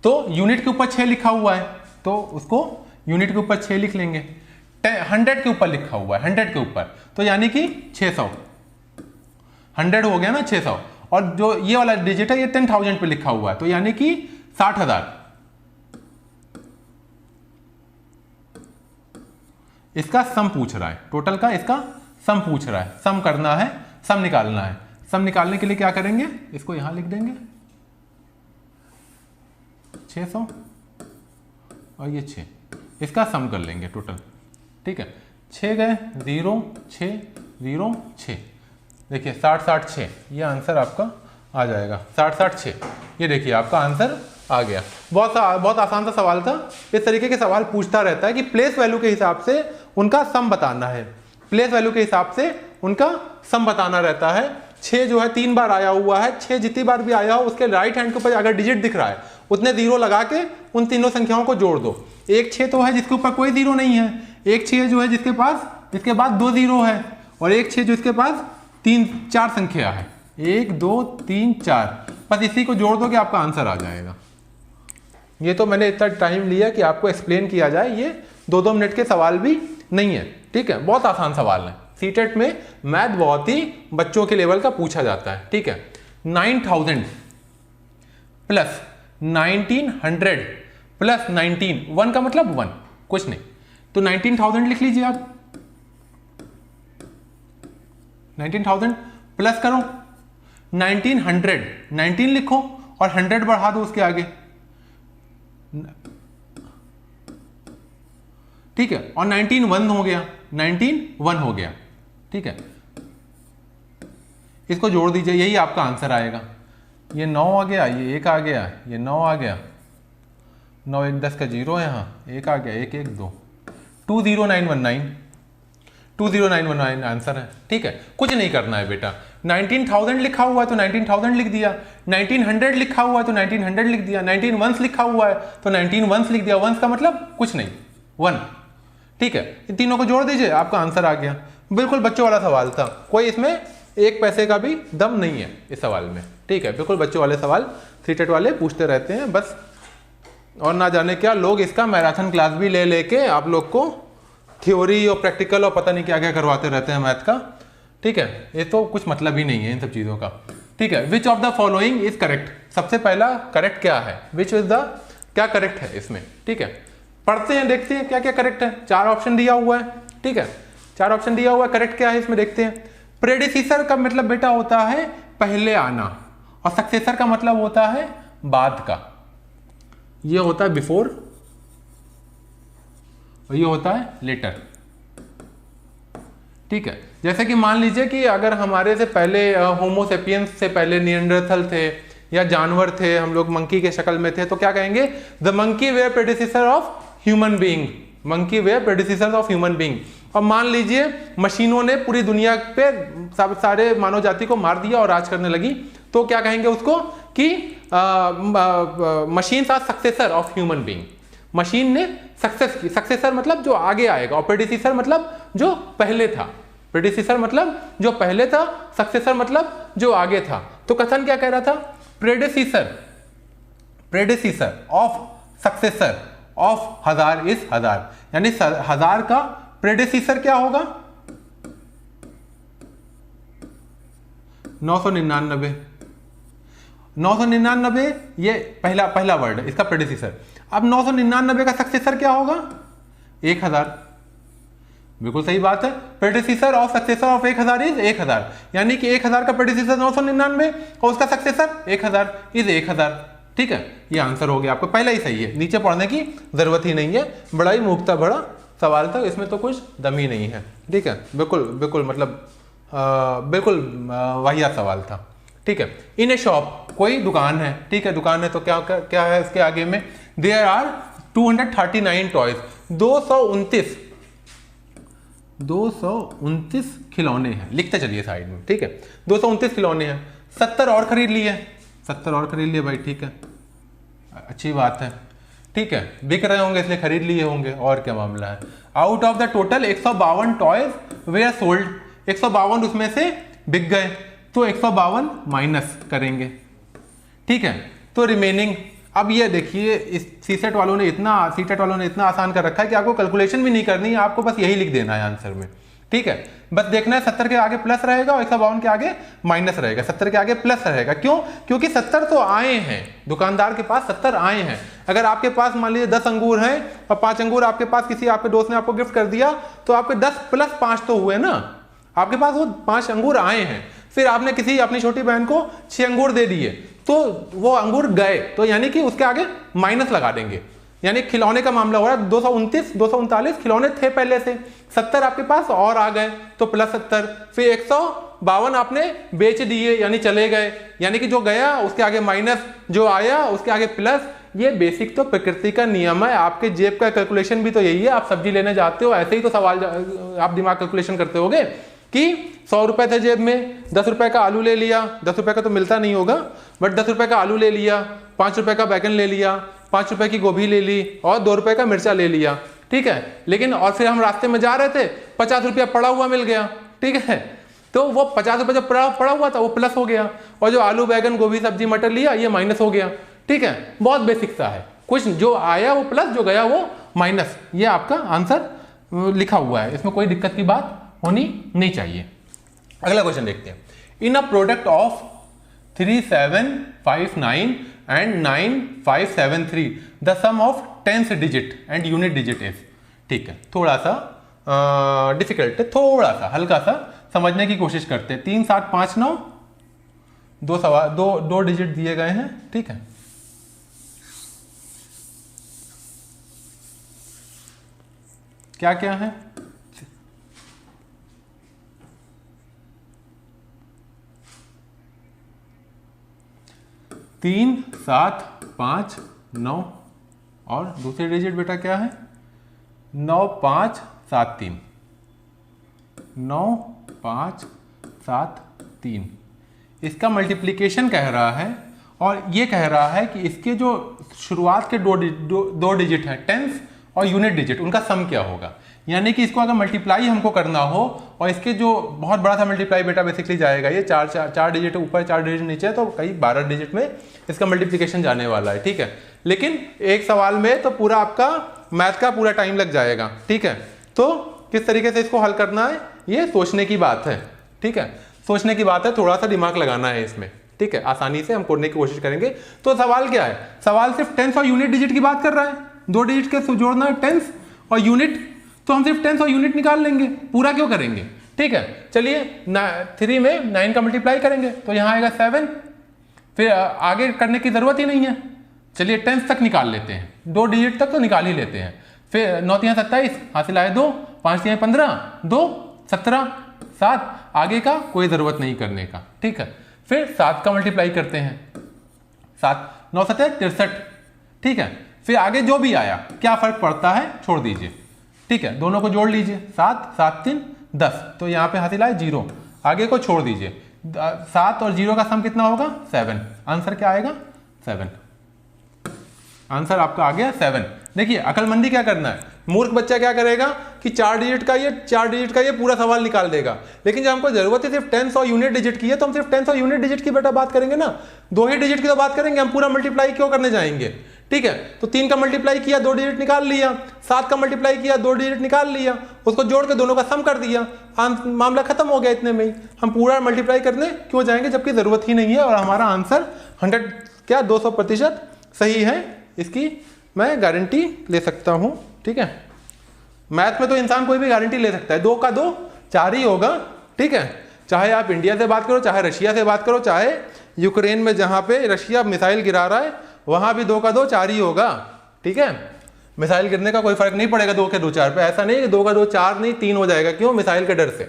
तो यूनिट के ऊपर 6 लिखा हुआ है तो उसको यूनिट के ऊपर 6 लिख लेंगे। 100 के ऊपर लिखा हुआ है, 100 के ऊपर, तो यानी कि 600, 100 हो गया ना 600। और जो ये वाला डिजिट है ये 10,000 पे लिखा हुआ है तो यानी कि 60,000। इसका सम पूछ रहा है, टोटल का इसका सम पूछ रहा है, सम करना है, सम निकालना है। सम निकालने के लिए क्या करेंगे, इसको यहां लिख देंगे 600 और ये 6, इसका सम कर लेंगे टोटल। ठीक है, 6 गए 0 6 0 6, देखिए 60 60 6, ये आंसर आपका आ जाएगा 60 60 6। ये देखिए आपका आंसर आ गया। बहुत आसान सा सवाल था। इस तरीके के सवाल पूछता रहता है कि प्लेस वैल्यू के हिसाब से उनका सम बताना है, प्लेस वैल्यू के हिसाब से उनका सम बताना रहता है। 6 जो है 3 बार आया हुआ है, 6 जितनी बार भी आया हो उसके राइट हैंड के ऊपर अगर डिजिट दिख रहा है उतने 0 लगा के उन तीनों संख्याओं को जोड़ दो। एक 6 तो है जिसके ऊपर कोई 0 नहीं है, एक 6 जो है जिसके पास इसके बाद 2 0 है, और एक 6 जो इसके पास 3 4 संख्या है, 1 2 3 4, बस इसी को जोड़ दो कि आपका आंसर आ जाएगा। ये तो मैंने इतना टाइम लिया कि आपको एक्सप्लेन किया जाए, ये 2-2 मिनट के सवाल भी नहीं है। ठीक है, बहुत आसान सवाल है। सीटेट में मैथ बहुत ही बच्चों के लेवल का पूछा जाता है। ठीक है, 9000 प्लस 1900 प्लस 19, 1 का मतलब 1, कुछ नहीं, तो 19000 लिख लीजिए आप। 19000 प्लस करो 1900, 19 लिखो और 100 बढ़ा दो उसके आगे। ठीक है, और 19 1 हो गया, 19 1 हो गया। ठीक है, इसको जोड़ दीजिए, यही आपका आंसर आएगा। ये 9 आ गया, ये 1 आ गया, ये 9 आ गया, 9 1 10 का 0 है, यहाँ 1 आ गया, 1 1 2, 20919, 20919 आंसर है। ठीक है, कुछ नहीं करना है बेटा। 19000 लिखा हुआ है तो 19000 लिख दिया, 1900 लिखा हुआ है तो 1900 लिख दिया, 19 वंस लिखा हुआ है तो 19 वंस लिख दिया। वंस का मतलब कुछ नहीं, 1। ठीक है, इन तीनों को जोड़ दीजिए, आपका आंसर आ गया। बिल्कुल बच्चों वाला सवाल था, कोई इसमें 1 पैसे का भी दम नहीं है इस सवाल में। ठीक है, बिल्कुल बच्चों वाले सवाल सीटेट वाले पूछते रहते हैं बस, और ना जाने क्या लोग इसका मैराथन क्लास भी ले लेके आप लोग को थ्योरी और प्रैक्टिकल और पता नहीं क्या क्या करवाते रहते हैं मैथ का। ठीक है, ये तो कुछ मतलब ही नहीं है इन सब चीज़ों का। ठीक है, विच of the following is correct, सबसे पहला करेक्ट क्या है, विच इज द, क्या करेक्ट है इसमें। ठीक है, पढ़ते हैं, देखते हैं क्या क्या करेक्ट है। 4 ऑप्शन दिया हुआ है। ठीक है, 4 ऑप्शन दिया हुआ है, करेक्ट क्या है इसमें देखते हैं। प्रेडिसीसर का मतलब बेटा होता है पहले आना, और सक्सेसर का मतलब होता है बाद का। ये होता है बिफोर और ये होता है लेटर। ठीक है, जैसे कि मान लीजिए कि अगर हमारे से पहले होमोसेपियंस से पहले निएंडरथल थे या जानवर थे, हम लोग मंकी के शक्ल में थे, तो क्या कहेंगे, the monkey were predecessor of human being, monkey were predecessor of human being. और मान लीजिए मशीनों ने पूरी दुनिया पे सारे मानव जाति को मार दिया और राज करने लगी, तो क्या कहेंगे उसको कि machine are successor of human being. Machine ने सक्सेस की, सक्सेसर मतलब जो आगे आएगा, और प्रेडिसीसर मतलब जो पहले था। प्रेडिसीसर मतलब जो पहले था, सक्सेसर मतलब जो आगे था। तो कथन क्या कह रहा था, प्रेडिसीसर ऑफ सक्सेसर ऑफ 1000 इज 1000, यानी 1000 का प्रेडिसीसर क्या होगा 999। 999 ये पहला वर्ड है इसका प्रेडिसीसर। अब 999 का सक्सेसर क्या होगा 1000। बिल्कुल सही बात है, प्रेडिसीसर ऑफ सक्सेसर ऑफ 1000 इज 1000, यानी कि 1000 का प्रेडिसीसर 999 और उसका सक्सेसर 1000 इज 1000। ठीक है, ये आंसर हो गया आपको, पहला ही सही है, नीचे पढ़ने की जरूरत ही नहीं है। बड़ा ही मुक्ता भरा सवाल था, इसमें तो कुछ दम ही नहीं है। ठीक है, बिल्कुल बिल्कुल मतलब बिल्कुल वाहियात सवाल था। ठीक है, इन ए शॉप, कोई दुकान है। ठीक है, दुकान है तो क्या क्या है इसके आगे में, देयर आर 239 टॉयज, 229 खिलौने हैं, लिखते चलिए साइड में। ठीक है, 229 खिलौने हैं, 70 और खरीद लिए, 70 और खरीद लिए भाई। ठीक है, अच्छी बात है। ठीक है, बिक रहे होंगे इसलिए खरीद लिए होंगे, और क्या मामला है। Out of the total 152 toys were sold, 152 उसमें से बिक गए, तो 152 माइनस करेंगे। ठीक है, तो रिमेनिंग, अब ये देखिए इस सीटेट वालों ने इतना आसान कर रखा है कि आपको कैलकुलेशन भी नहीं करनी है, आपको बस यही लिख देना है आंसर में। ठीक है, बस देखना है 70 के आगे प्लस रहेगा और 152 के आगे माइनस रहेगा। 70 के आगे प्लस रहेगा, क्यों? क्योंकि 70 तो आए हैं, दुकानदार के पास 70 आए हैं। अगर आपके पास मान लीजिए 10 अंगूर हैं और 5 अंगूर आपके पास किसी आपके दोस्त ने आपको गिफ्ट कर दिया, तो आपके 10 + 5 तो हुए ना, आपके पास वो 5 अंगूर आए हैं। फिर आपने किसी अपनी छोटी बहन को 6 अंगूर दे दिए, तो वो अंगूर गए, तो यानी कि उसके आगे माइनस लगा देंगे। यानी खिलौने का मामला हो रहा है, 229 239 खिलौने थे पहले से, 70 आपके पास और आ गए तो +70, फिर 152 आपने बेच दिए यानी चले गए, यानी कि जो गया उसके आगे माइनस, जो आया उसके आगे प्लस। ये बेसिक तो प्रकृति का नियम है। आपके जेब का कैलकुलेशन भी तो यही है। आप सब्जी लेने जाते हो, ऐसे ही तो सवाल आप दिमाग कैलकुलेशन करते होगे कि 100 रुपए थे जेब में, 10 रुपए का आलू ले लिया, 10 रुपए का तो मिलता नहीं होगा, बट 10 रुपए का आलू ले लिया, 5 रुपए का बैगन ले लिया, 5 रुपए की गोभी ले ली और 2 रुपए का मिर्चा ले लिया, ठीक है। लेकिन और फिर हम रास्ते में जा रहे थे, 50 रुपया पड़ा हुआ मिल गया, ठीक है, तो वो 50 रुपये जो पड़ा हुआ था वो प्लस हो गया, और जो आलू बैगन गोभी सब्जी मटर लिया ये माइनस हो गया, ठीक है। बहुत बेसिक सा है, कुछ जो आया वो प्लस, जो गया वो माइनस। ये आपका आंसर लिखा हुआ है, इसमें कोई दिक्कत की बात होनी नहीं चाहिए। अगला क्वेश्चन देखते हैं। In a product of 3759 and 9573 the sum of 10th digit and unit digit is, ठीक है, थोड़ा सा डिफिकल्ट है, थोड़ा सा हल्का सा समझने की कोशिश करते हैं। 3 7 5 9 दो डिजिट दिए गए हैं, ठीक है। क्या क्या है? 3 7 5 9 और दूसरी डिजिट बेटा क्या है? 9 5 7 3, 9 5 7 3। इसका मल्टीप्लिकेशन कह रहा है और ये कह रहा है कि इसके जो शुरुआत के दो डिजिट हैं, टेंस और यूनिट डिजिट, उनका सम क्या होगा। यानी कि इसको अगर मल्टीप्लाई हमको करना हो, और इसके जो बहुत बड़ा सा मल्टीप्लाई बेटा बेसिकली जाएगा, ये 4 डिजिट ऊपर 4 डिजिट नीचे है, तो कई 12 डिजिट में इसका मल्टीप्लिकेशन जाने वाला है, ठीक है। लेकिन एक सवाल में तो पूरा आपका मैथ का पूरा टाइम लग जाएगा, ठीक है। तो किस तरीके से इसको हल करना है, ये सोचने की बात है, ठीक है, सोचने की बात है, थोड़ा सा दिमाग लगाना है इसमें, ठीक है। आसानी से हम करने की कोशिश करेंगे। तो सवाल क्या है? सवाल सिर्फ टेंस और यूनिट डिजिट की बात कर रहा है, 2 डिजिट के जोड़ना है, टेंस और यूनिट, तो हम सिर्फ टेंस और यूनिट निकाल लेंगे, पूरा क्यों करेंगे, ठीक है। चलिए 3 में 9 का मल्टीप्लाई करेंगे तो यहाँ आएगा 7, फिर आगे करने की जरूरत ही नहीं है। चलिए टेंस तक निकाल लेते हैं, 2 डिजिट तक तो निकाल ही लेते हैं। फिर 9 3 27, हासिल आए 2, 5 3 15, 2 17, 7, आगे का कोई जरूरत नहीं करने का, ठीक है। फिर 7 का मल्टीप्लाई करते हैं, 7 9 7 63, ठीक है। फिर आगे जो भी आया क्या फर्क पड़ता है, छोड़ दीजिए, ठीक है, दोनों को जोड़ लीजिए, 7 7 3 10, तो यहाँ पे हासिल आए 0, आगे को छोड़ दीजिए, 7 और 0 का सम कितना होगा? 7। आंसर क्या आएगा? 7। आंसर आपका आ गया 7। देखिए अकलमंदी क्या करना है, मूर्ख बच्चा क्या करेगा कि 4 डिजिट का ये पूरा सवाल निकाल देगा। लेकिन जब हमको जरूरत है सिर्फ टेंस और यूनिट डिजिट की है, तो हम सिर्फ टेंस और यूनिट डिजिट की बेटा बात करेंगे ना, 2 ही डिजिट की तो बात करेंगे, हम पूरा मल्टीप्लाई क्यों करने जाएंगे, ठीक है। तो 3 का मल्टीप्लाई किया, 2 डिजिट निकाल लिया, 7 का मल्टीप्लाई किया, 2 डिजिट निकाल लिया, उसको जोड़ के दोनों का सम कर दिया, मामला खत्म हो गया इतने में ही। हम पूरा मल्टीप्लाई करने क्यों जाएंगे जबकि जरूरत ही नहीं है, और हमारा आंसर 200% सही है, इसकी मैं गारंटी ले सकता हूं, ठीक है। मैथ में तो इंसान कोई भी गारंटी ले सकता है, 2 का 2 4 ही होगा, ठीक है। चाहे आप इंडिया से बात करो, चाहे रशिया से बात करो, चाहे यूक्रेन में जहां पे रशिया मिसाइल गिरा रहा है वहां भी 2 का 2 4 ही होगा, ठीक है। मिसाइल गिरने का कोई फर्क नहीं पड़ेगा 2 के 2 4 पे, ऐसा नहीं कि 2 का 2 4 नहीं 3 हो जाएगा, क्यों? मिसाइल के डर से।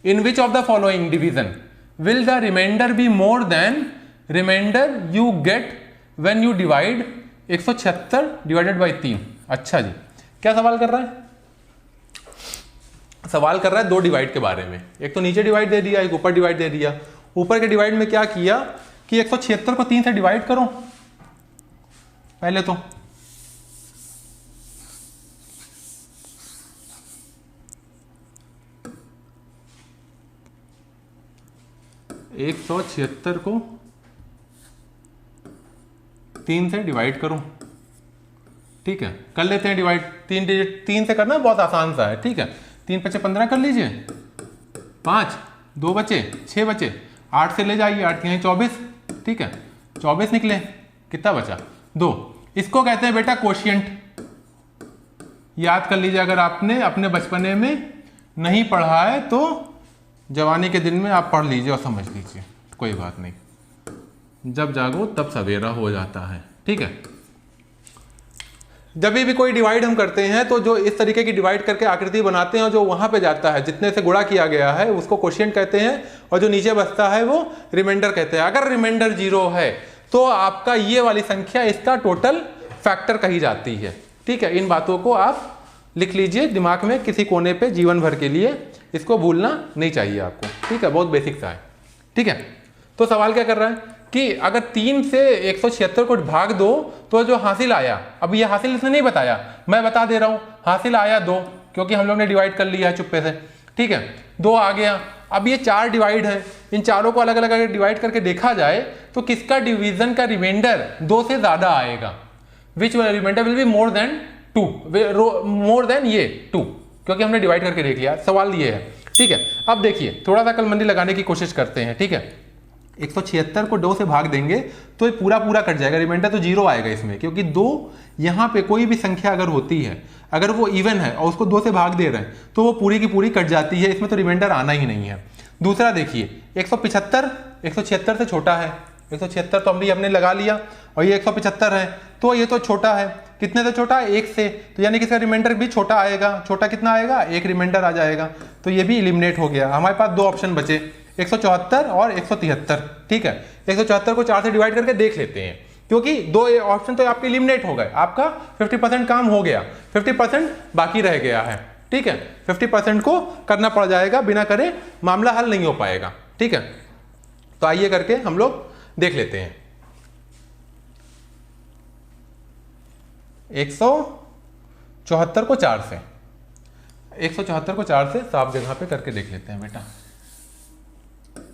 In which of the following division will the remainder be more than remainder you get when you divide 176 divided by 3? अच्छा जी, क्या सवाल कर रहा है? सवाल कर रहा है 2 डिवाइड के बारे में। एक तो नीचे डिवाइड दे दिया, एक ऊपर डिवाइड दे दिया। ऊपर के डिवाइड में क्या किया कि 176 को 3 से डिवाइड करो पहले तो, एक 176 को 3 से डिवाइड करो, ठीक है। कर लेते हैं डिवाइड, 3 डिजिट 3 से करना बहुत आसान सा है, ठीक है। 3 × 5 = 15 कर लीजिए, 5 2 बचे, 6 बचे, 8 से ले जाइए, 8 यहाँ 24, ठीक है 24 निकले, कितना बचा 2। इसको कहते हैं बेटा कोशिएंट। याद कर लीजिए, अगर आपने अपने बचपने में नहीं पढ़ा है तो जवानी के दिन में आप पढ़ लीजिए और समझ लीजिए, कोई बात नहीं, जब जागो तब सवेरा हो जाता है, ठीक है। जब भी कोई डिवाइड हम करते हैं तो जो इस तरीके की डिवाइड करके आकृति बनाते हैं और जो वहां पे जाता है, जितने से गुणा किया गया है उसको कोशिएंट कहते हैं, और जो नीचे बचता है वो रिमाइंडर कहते हैं। अगर रिमाइंडर 0 है तो आपका ये वाली संख्या इसका टोटल फैक्टर कही जाती है, ठीक है। इन बातों को आप लिख लीजिए दिमाग में किसी कोने पे जीवन भर के लिए, इसको भूलना नहीं चाहिए आपको, ठीक है, बहुत बेसिक सा है, ठीक है। तो सवाल क्या कर रहा है कि अगर 3 से 176 को भाग दो तो जो हासिल आया, अब ये हासिल इसने नहीं बताया, मैं बता दे रहा हूं, हासिल आया 2, क्योंकि हम लोग ने डिवाइड कर लिया है चुप्पे से, ठीक है 2 आ गया। अब ये 4 डिवाइड है, इन चारों को अलग अलग अगर डिवाइड करके देखा जाए तो किसका डिवीजन का रिमाइंडर 2 से ज्यादा आएगा, which remainder will be more than 2, more than ये 2, क्योंकि हमने डिवाइड करके देख लिया, सवाल ये है, ठीक है। अब देखिए थोड़ा सा कलमंदी लगाने की कोशिश करते हैं, ठीक है। 176 को 2 से भाग देंगे तो ये पूरा पूरा कट जाएगा, रिमाइंडर तो 0 आएगा इसमें, क्योंकि 2 यहाँ पे कोई भी संख्या अगर होती है, अगर वो इवन है और उसको 2 से भाग दे रहे हैं तो वो पूरी की पूरी कट जाती है, इसमें तो रिमाइंडर आना ही नहीं है। दूसरा देखिए 175 176 से छोटा है, 176 तो हमने लगा लिया, और ये 175 है तो ये तो छोटा है, कितने से छोटा है 1 से, तो यानी कि इसका रिमाइंडर भी छोटा आएगा। छोटा कितना आएगा, 1 रिमाइंडर आ जाएगा, तो ये भी एलिमिनेट हो गया। हमारे पास 2 ऑप्शन बचे, 174 और 173, ठीक है। 174 को 4 से डिवाइड करके देख लेते हैं, क्योंकि 2 ऑप्शन तो आपके एलिमिनेट हो गए, आपका 50% काम हो गया, 50% बाकी रह गया है, ठीक है। 50% को करना पड़ जाएगा, बिना करे मामला हल नहीं हो पाएगा, ठीक है। तो आइए करके हम लोग देख लेते हैं। 174 को 4 से, 174 को 4 से साफ जगह पे करके देख लेते हैं बेटा।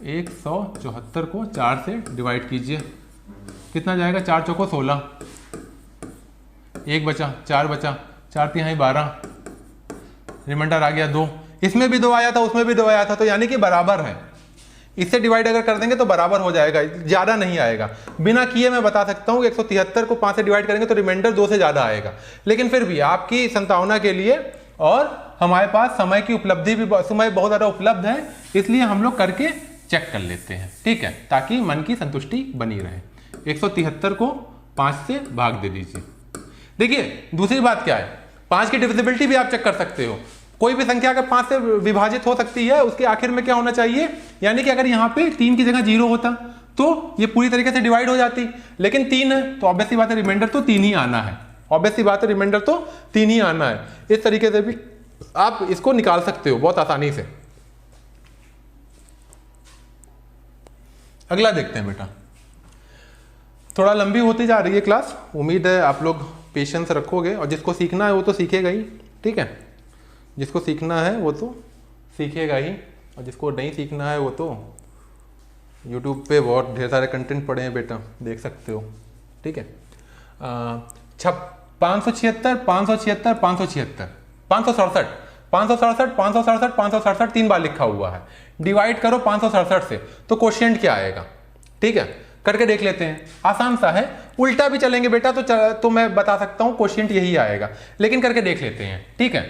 174 को 4 से डिवाइड कीजिए, कितना जाएगा, 4 चौको 16, 1 बचा, 4 बचा, 4 तिहाई 12, रिमाइंडर आ गया 2, इसमें भी 2 आया था, उसमें भी 2 आया था, तो यानी कि बराबर है। इससे डिवाइड अगर कर देंगे तो बराबर हो जाएगा, ज्यादा नहीं आएगा। बिना किए मैं बता सकता हूं कि 173 को 5 से डिवाइड करेंगे तो रिमाइंडर 2 से ज्यादा आएगा, लेकिन फिर भी आपकी संभावना के लिए और हमारे पास समय की उपलब्धि भी, समय बहुत ज्यादा उपलब्ध है, इसलिए हम लोग करके चेक कर लेते हैं, ठीक है, ताकि मन की संतुष्टि बनी रहे। 173 को 5 से भाग दे दीजिए। देखिए दूसरी बात क्या है, 5 की डिविजिबिलिटी भी आप चेक कर सकते हो। कोई भी संख्या अगर 5 से विभाजित हो सकती है, उसके आखिर में क्या होना चाहिए, यानी कि अगर यहाँ पे 3 की जगह 0 होता तो ये पूरी तरीके से डिवाइड हो जाती, लेकिन 3 है तो ऑब्वियस सी बात है रिमाइंडर तो 3 ही आना है, ऑब्वियस सी बात है रिमाइंडर तो 3 ही आना है। इस तरीके से भी आप इसको निकाल सकते हो बहुत आसानी से। अगला देखते हैं बेटा, थोड़ा लंबी होती जा रही है क्लास, उम्मीद है आप लोग पेशेंस रखोगे, और जिसको सीखना है वो तो सीखेगा ही, ठीक है, जिसको सीखना है वो तो सीखेगा ही, और जिसको नहीं सीखना है वो तो YouTube पे बहुत ढेर सारे कंटेंट पड़े हैं बेटा, देख सकते हो, ठीक है। 576 576 576 567 567 567 567 3 बार लिखा हुआ है, डिवाइड करो 567 से तो कोशिएंट क्या आएगा, ठीक है, करके देख लेते हैं। आसान सा है, उल्टा भी चलेंगे बेटा तो मैं बता सकता हूं कोशिएंट यही आएगा, लेकिन करके देख लेते हैं, ठीक है।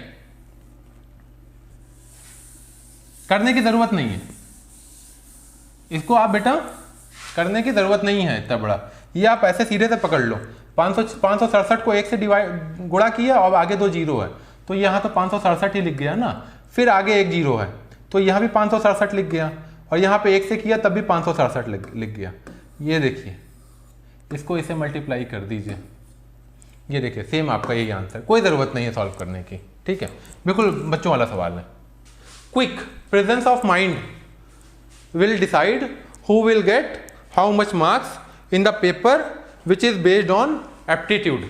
करने की जरूरत नहीं है इसको, आप बेटा करने की जरूरत नहीं है इतना बड़ा, ये आप ऐसे सीधे से पकड़ लो। 567 को 1 से डिवाइड गुणा किया और आगे 2 जीरो है, तो यहाँ तो 567 ही लिख गया ना, फिर आगे 1 जीरो है तो यहाँ भी 567 लिख गया, और यहाँ पे 1 से किया तब भी 567 लिख गया। ये देखिए, इसको इसे मल्टीप्लाई कर दीजिए, ये देखिए सेम आपका यही आंसर, कोई ज़रूरत नहीं है सॉल्व करने की, ठीक है, बिल्कुल बच्चों वाला सवाल है। Quick presence of mind will decide who will get how much marks in the paper which is based on aptitude।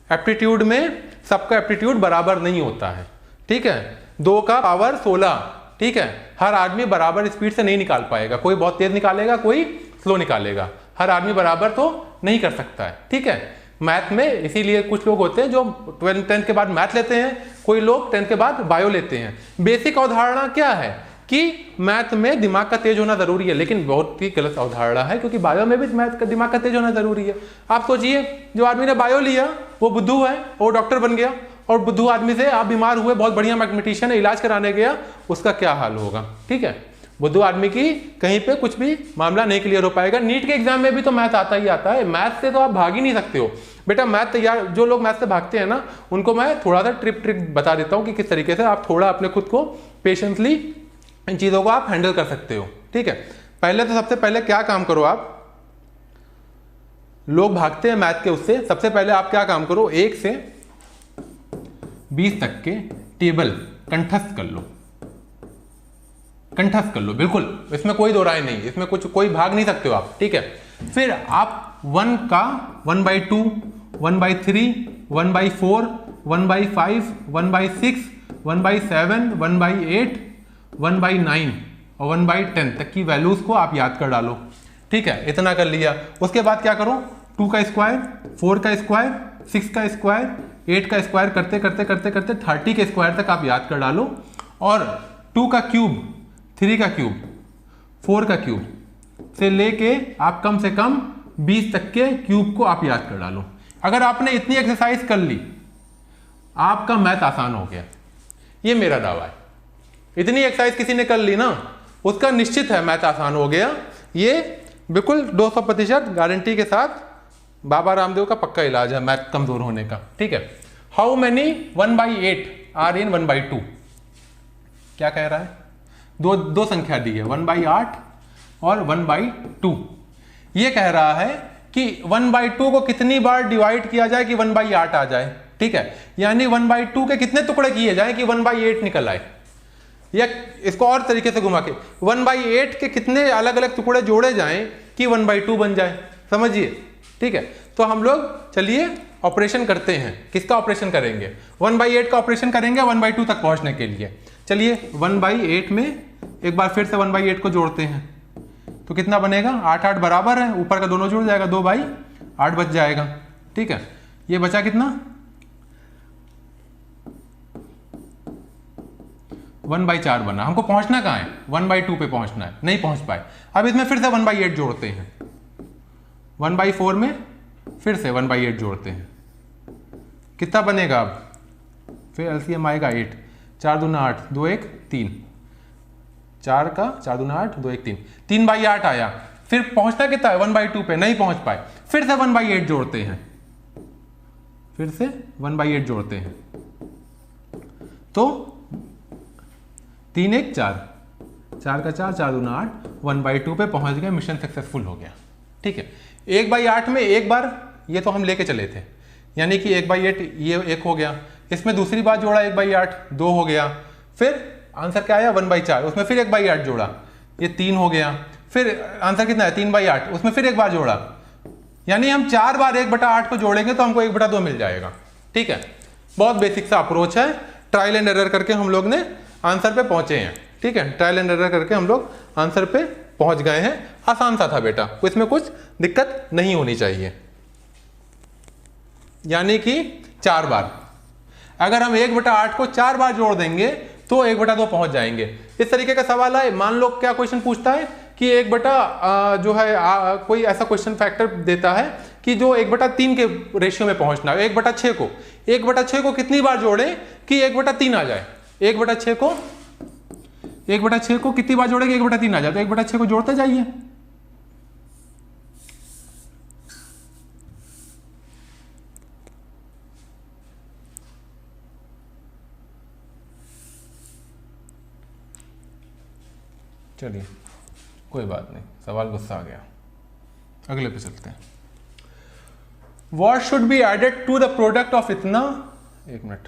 Aptitude में सबका एप्टीट्यूड बराबर नहीं होता है, ठीक है, 2 का पावर 16, ठीक है, हर आदमी बराबर स्पीड से नहीं निकाल पाएगा, कोई बहुत तेज निकालेगा, कोई स्लो निकालेगा, हर आदमी बराबर तो नहीं कर सकता है, ठीक है। मैथ में, इसीलिए कुछ लोग होते हैं जो 10th के बाद मैथ लेते हैं, कोई लोग 10th के बाद बायो लेते हैं। बेसिक अवधारणा क्या है कि मैथ में दिमाग का तेज होना जरूरी है, लेकिन बहुत ही गलत अवधारणा है, क्योंकि बायो में भी मैथ का दिमाग का तेज होना जरूरी है। आप सोचिए, जो आदमी ने बायो लिया वो बुद्धू है, वो डॉक्टर बन गया, और बुद्धू आदमी से आप बीमार हुए, बहुत बढ़िया मैथमेटिशियन है, इलाज कराने गया, उसका क्या हाल होगा? ठीक है, बुद्धू आदमी की कहीं पे कुछ भी मामला नहीं क्लियर हो पाएगा। नीट के एग्जाम में भी तो मैथ आता ही आता है, मैथ से तो आप भाग ही नहीं सकते हो बेटा। मैथ तैयार, जो लोग मैथ से भागते हैं ना, उनको मैं थोड़ा सा ट्रिक बता देता हूँ कि किस तरीके से आप थोड़ा अपने खुद को पेशेंसली इन चीजों को आप हैंडल कर सकते हो। ठीक है, पहले तो सबसे पहले क्या काम करो आप, लोग भागते हैं मैथ के उससे, सबसे पहले आप क्या काम करो, 1 से 20 तक के टेबल कंठस्थ कर लो, कंठस्थ कर लो, बिल्कुल, इसमें कोई दो राय नहीं, इसमें कुछ कोई भाग नहीं सकते हो आप। ठीक है, फिर आप 1 का 1/2, 1/3, 1/4, 1/5, 1/6, 1/7, 1/8, 1/9 और 1/10 तक की वैल्यूज को आप याद कर डालो। ठीक है, इतना कर लिया। उसके बाद क्या करो, 2 का स्क्वायर, 4 का स्क्वायर, 6 का स्क्वायर, 8 का स्क्वायर करते करते करते करते 30 के स्क्वायर तक आप याद कर डालो, और 2 का क्यूब, 3 का क्यूब, 4 का क्यूब से लेके आप कम से कम 20 तक के क्यूब को आप याद कर डालो। अगर आपने इतनी एक्सरसाइज कर ली, आपका मैथ आसान हो गया, ये मेरा दावा है। इतनी एक्सरसाइज किसी ने कर ली ना, उसका निश्चित है मैथ आसान हो गया। ये बिल्कुल 200% गारंटी के साथ बाबा रामदेव का पक्का इलाज है मैथ कमजोर होने का। ठीक है, हाउ मेनी 1/8 आर इन 1/2? क्या कह रहा है, दो संख्या दी है, 1/8 और 1/2। ये कह रहा है कि 1/2 को कितनी बार डिवाइड किया जाए कि 1/8 आ जाए। ठीक है, यानी 1/2 के कितने टुकड़े किए जाए कि 1/8 निकल आए, या इसको और तरीके से घुमा के 1/8 के कितने अलग अलग टुकड़े जोड़े जाएं कि 1/2 बन जाए। समझिए, ठीक है। तो हम लोग चलिए ऑपरेशन करते हैं। किसका ऑपरेशन करेंगे? 1/8 का ऑपरेशन करेंगे 1/2 तक पहुंचने के लिए। चलिए 1/8 में एक बार फिर से 1/8 को जोड़ते हैं, तो कितना बनेगा? 8 8 बराबर है, ऊपर का दोनों जुड़ जाएगा, 2/8 बच जाएगा। ठीक है, ये बचा कितना? 1/4 बना। हमको पहुंचना कहाँ है? 1/2 पे पहुंचना है, नहीं पहुंच पाए। अब इसमें फिर से 1/8 जोड़ते हैं, 1/4 में फिर से 1/8 जोड़ते हैं, कितना बनेगा? अब फिर एलसीएम आएगा 8, 4 दूना 8, 2 1 3, 4 का 4 दूना 8, 2 1 3, 3/8 आया। फिर पहुंचना कितना है? 1/2 पे, नहीं पहुंच पाए, फिर से 1/8 जोड़ते हैं, फिर से 1/8 जोड़ते हैं, तो 3 1 4, 4 का 4, 4 दूना 8, 1/2 पे पहुंच गए, मिशन सक्सेसफुल हो गया। ठीक है, 1/8 में एक बार ये तो हम लेके चले थे, यानी कि 1/8 ये 1 हो गया, इसमें दूसरी बार जोड़ा 1/8, 2 हो गया, फिर आंसर क्या आया? 1/4, उसमें फिर 1/8 जोड़ा, ये 3 हो गया, फिर आंसर कितना है? 3/8, उसमें फिर एक बार जोड़ा, यानी हम 4 बार 1/8 को जोड़ेंगे तो हमको 1/2 मिल जाएगा। ठीक है, बहुत बेसिक सा अप्रोच है, ट्रायल एंड एरर करके हम लोग ने आंसर पे पहुंचे हैं। ठीक है, ट्रायल एंड एरर करके हम लोग आंसर पे पहुंच गए हैं। आसान सा था बेटा, इसमें कुछ दिक्कत नहीं होनी चाहिए। यानी कि 4 बार, अगर हम 1/8 को 4 बार जोड़ देंगे तो 1/2 पहुंच जाएंगे। इस तरीके का सवाल है। मान लो क्या क्वेश्चन पूछता है कि 1 जो है कोई ऐसा क्वेश्चन फैक्टर देता है कि जो 1/3 के रेशियो में पहुंचना है, 1/6 को कितनी बार जोड़े कि 1/3 आ जाए? 1/6 को कितनी बार जोड़ेंगे 1/3 आ जाए? तो 1/6 को जोड़ते जाइए। चलिए कोई बात नहीं, सवाल गुस्सा आ गया, अगले पे चलते हैं। What should be added to the product of इतना, एक मिनट,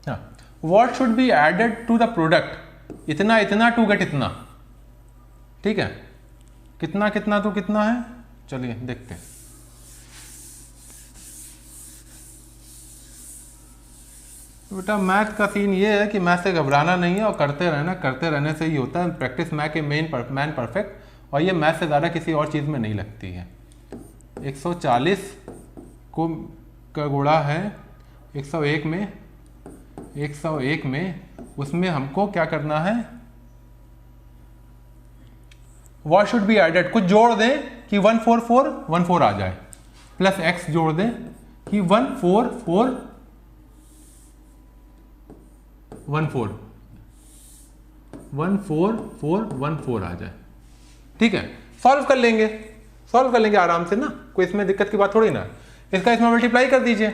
हाँ, What should be added to the product इतना इतना to get इतना। ठीक है, कितना कितना तो कितना है, चलिए देखते हैं। बेटा मैथ का सीन ये है कि मैथ से घबराना नहीं है और करते रहना, करते रहने से ही होता है। Practice make a man perfect, और ये मैथ से ज़्यादा किसी और चीज़ में नहीं लगती है। 140 को का गुणा है 101 में, उसमें हमको क्या करना है, what should be added, कुछ जोड़ दें कि 14414 आ जाए, प्लस x जोड़ दें कि 14414 आ जाए। ठीक है, सॉल्व कर लेंगे आराम से ना, कोई इसमें दिक्कत की बात थोड़ी ना। इसका इसमें मल्टीप्लाई कर दीजिए,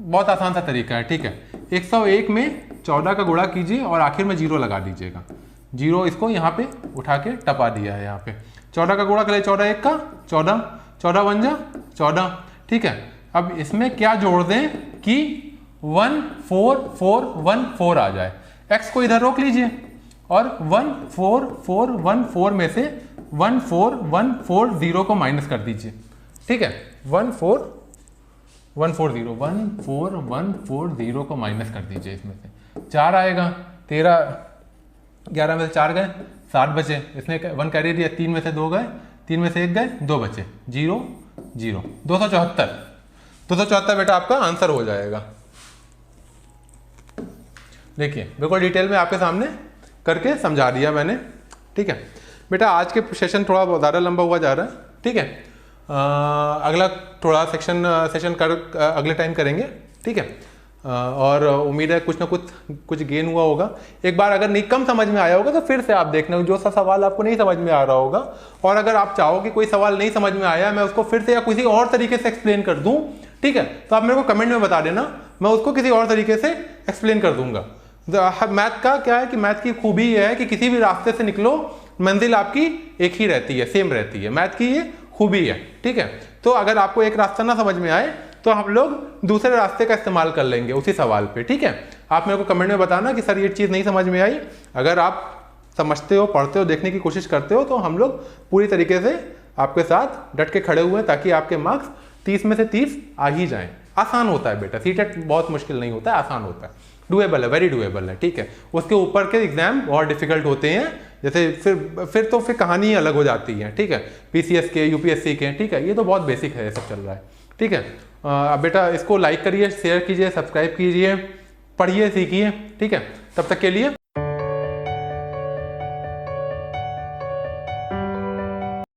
बहुत आसान सा तरीका है। ठीक है, 101 में 14 का गुणा कीजिए और आखिर में 0 लगा दीजिएगा। 0 इसको यहाँ पे उठा के टपा दिया है यहाँ पे। 14 का गुणा करें, 14 1 का 14, 14 1 जा 14। ठीक है, अब इसमें क्या जोड़ दें कि 14414 आ जाए। x को इधर रोक लीजिए और 14414 में से 14140 को माइनस कर दीजिए। ठीक है, 14140 को माइनस कर दीजिए। इसमें से 4 आएगा, 13 11 में से 4 गए, 7 बचे। इसने 1 कैरी दिया, 3 में से 2 गए, 3 में से 1 गए, 2 बचे, 0 0 274 बेटा आपका आंसर हो जाएगा। देखिए बिल्कुल डिटेल में आपके सामने करके समझा दिया मैंने। ठीक है बेटा, आज के सेशन थोड़ा ज़्यादा लंबा हुआ जा रहा है। ठीक है, अगला थोड़ा सेशन अगले टाइम करेंगे। ठीक है, और उम्मीद है कुछ ना कुछ गेन हुआ होगा। एक बार अगर नहीं कम समझ में आया होगा तो फिर से आप देखना, जो सा सवाल आपको नहीं समझ में आ रहा होगा, और अगर आप चाहो कि कोई सवाल नहीं समझ में आया मैं उसको फिर से या किसी और तरीके से एक्सप्लेन कर दूं, ठीक है, तो आप मेरे को कमेंट में बता देना, मैं उसको किसी और तरीके से एक्सप्लेन कर दूंगा। मैथ का क्या है कि मैथ की खूबी ये है कि किसी भी रास्ते से निकलो मंजिल आपकी एक ही रहती है, सेम रहती है। मैथ की ये खूबी है। ठीक है, तो अगर आपको एक रास्ता ना समझ में आए तो हम लोग दूसरे रास्ते का इस्तेमाल कर लेंगे उसी सवाल पे। ठीक है, आप मेरे को कमेंट में बताना कि सर ये चीज़ नहीं समझ में आई। अगर आप समझते हो, पढ़ते हो, देखने की कोशिश करते हो तो हम लोग पूरी तरीके से आपके साथ डट के खड़े हुए हैं ताकि आपके मार्क्स 30 में से 30 आ ही जाएं। आसान होता है बेटा, सीटेट बहुत मुश्किल नहीं होता है, आसान होता है, डुएबल है, वेरी डुएबल है। ठीक है, उसके ऊपर के एग्जाम बहुत डिफिकल्ट होते हैं, जैसे फिर कहानी अलग हो जाती है। ठीक है, पीसीएस के, यूपीएससी के। ठीक है, ये तो बहुत बेसिक है, ये सब चल रहा है। ठीक है, अब बेटा इसको लाइक करिए, शेयर कीजिए, सब्सक्राइब कीजिए, पढ़िए, सीखिए। ठीक है, तब तक के लिए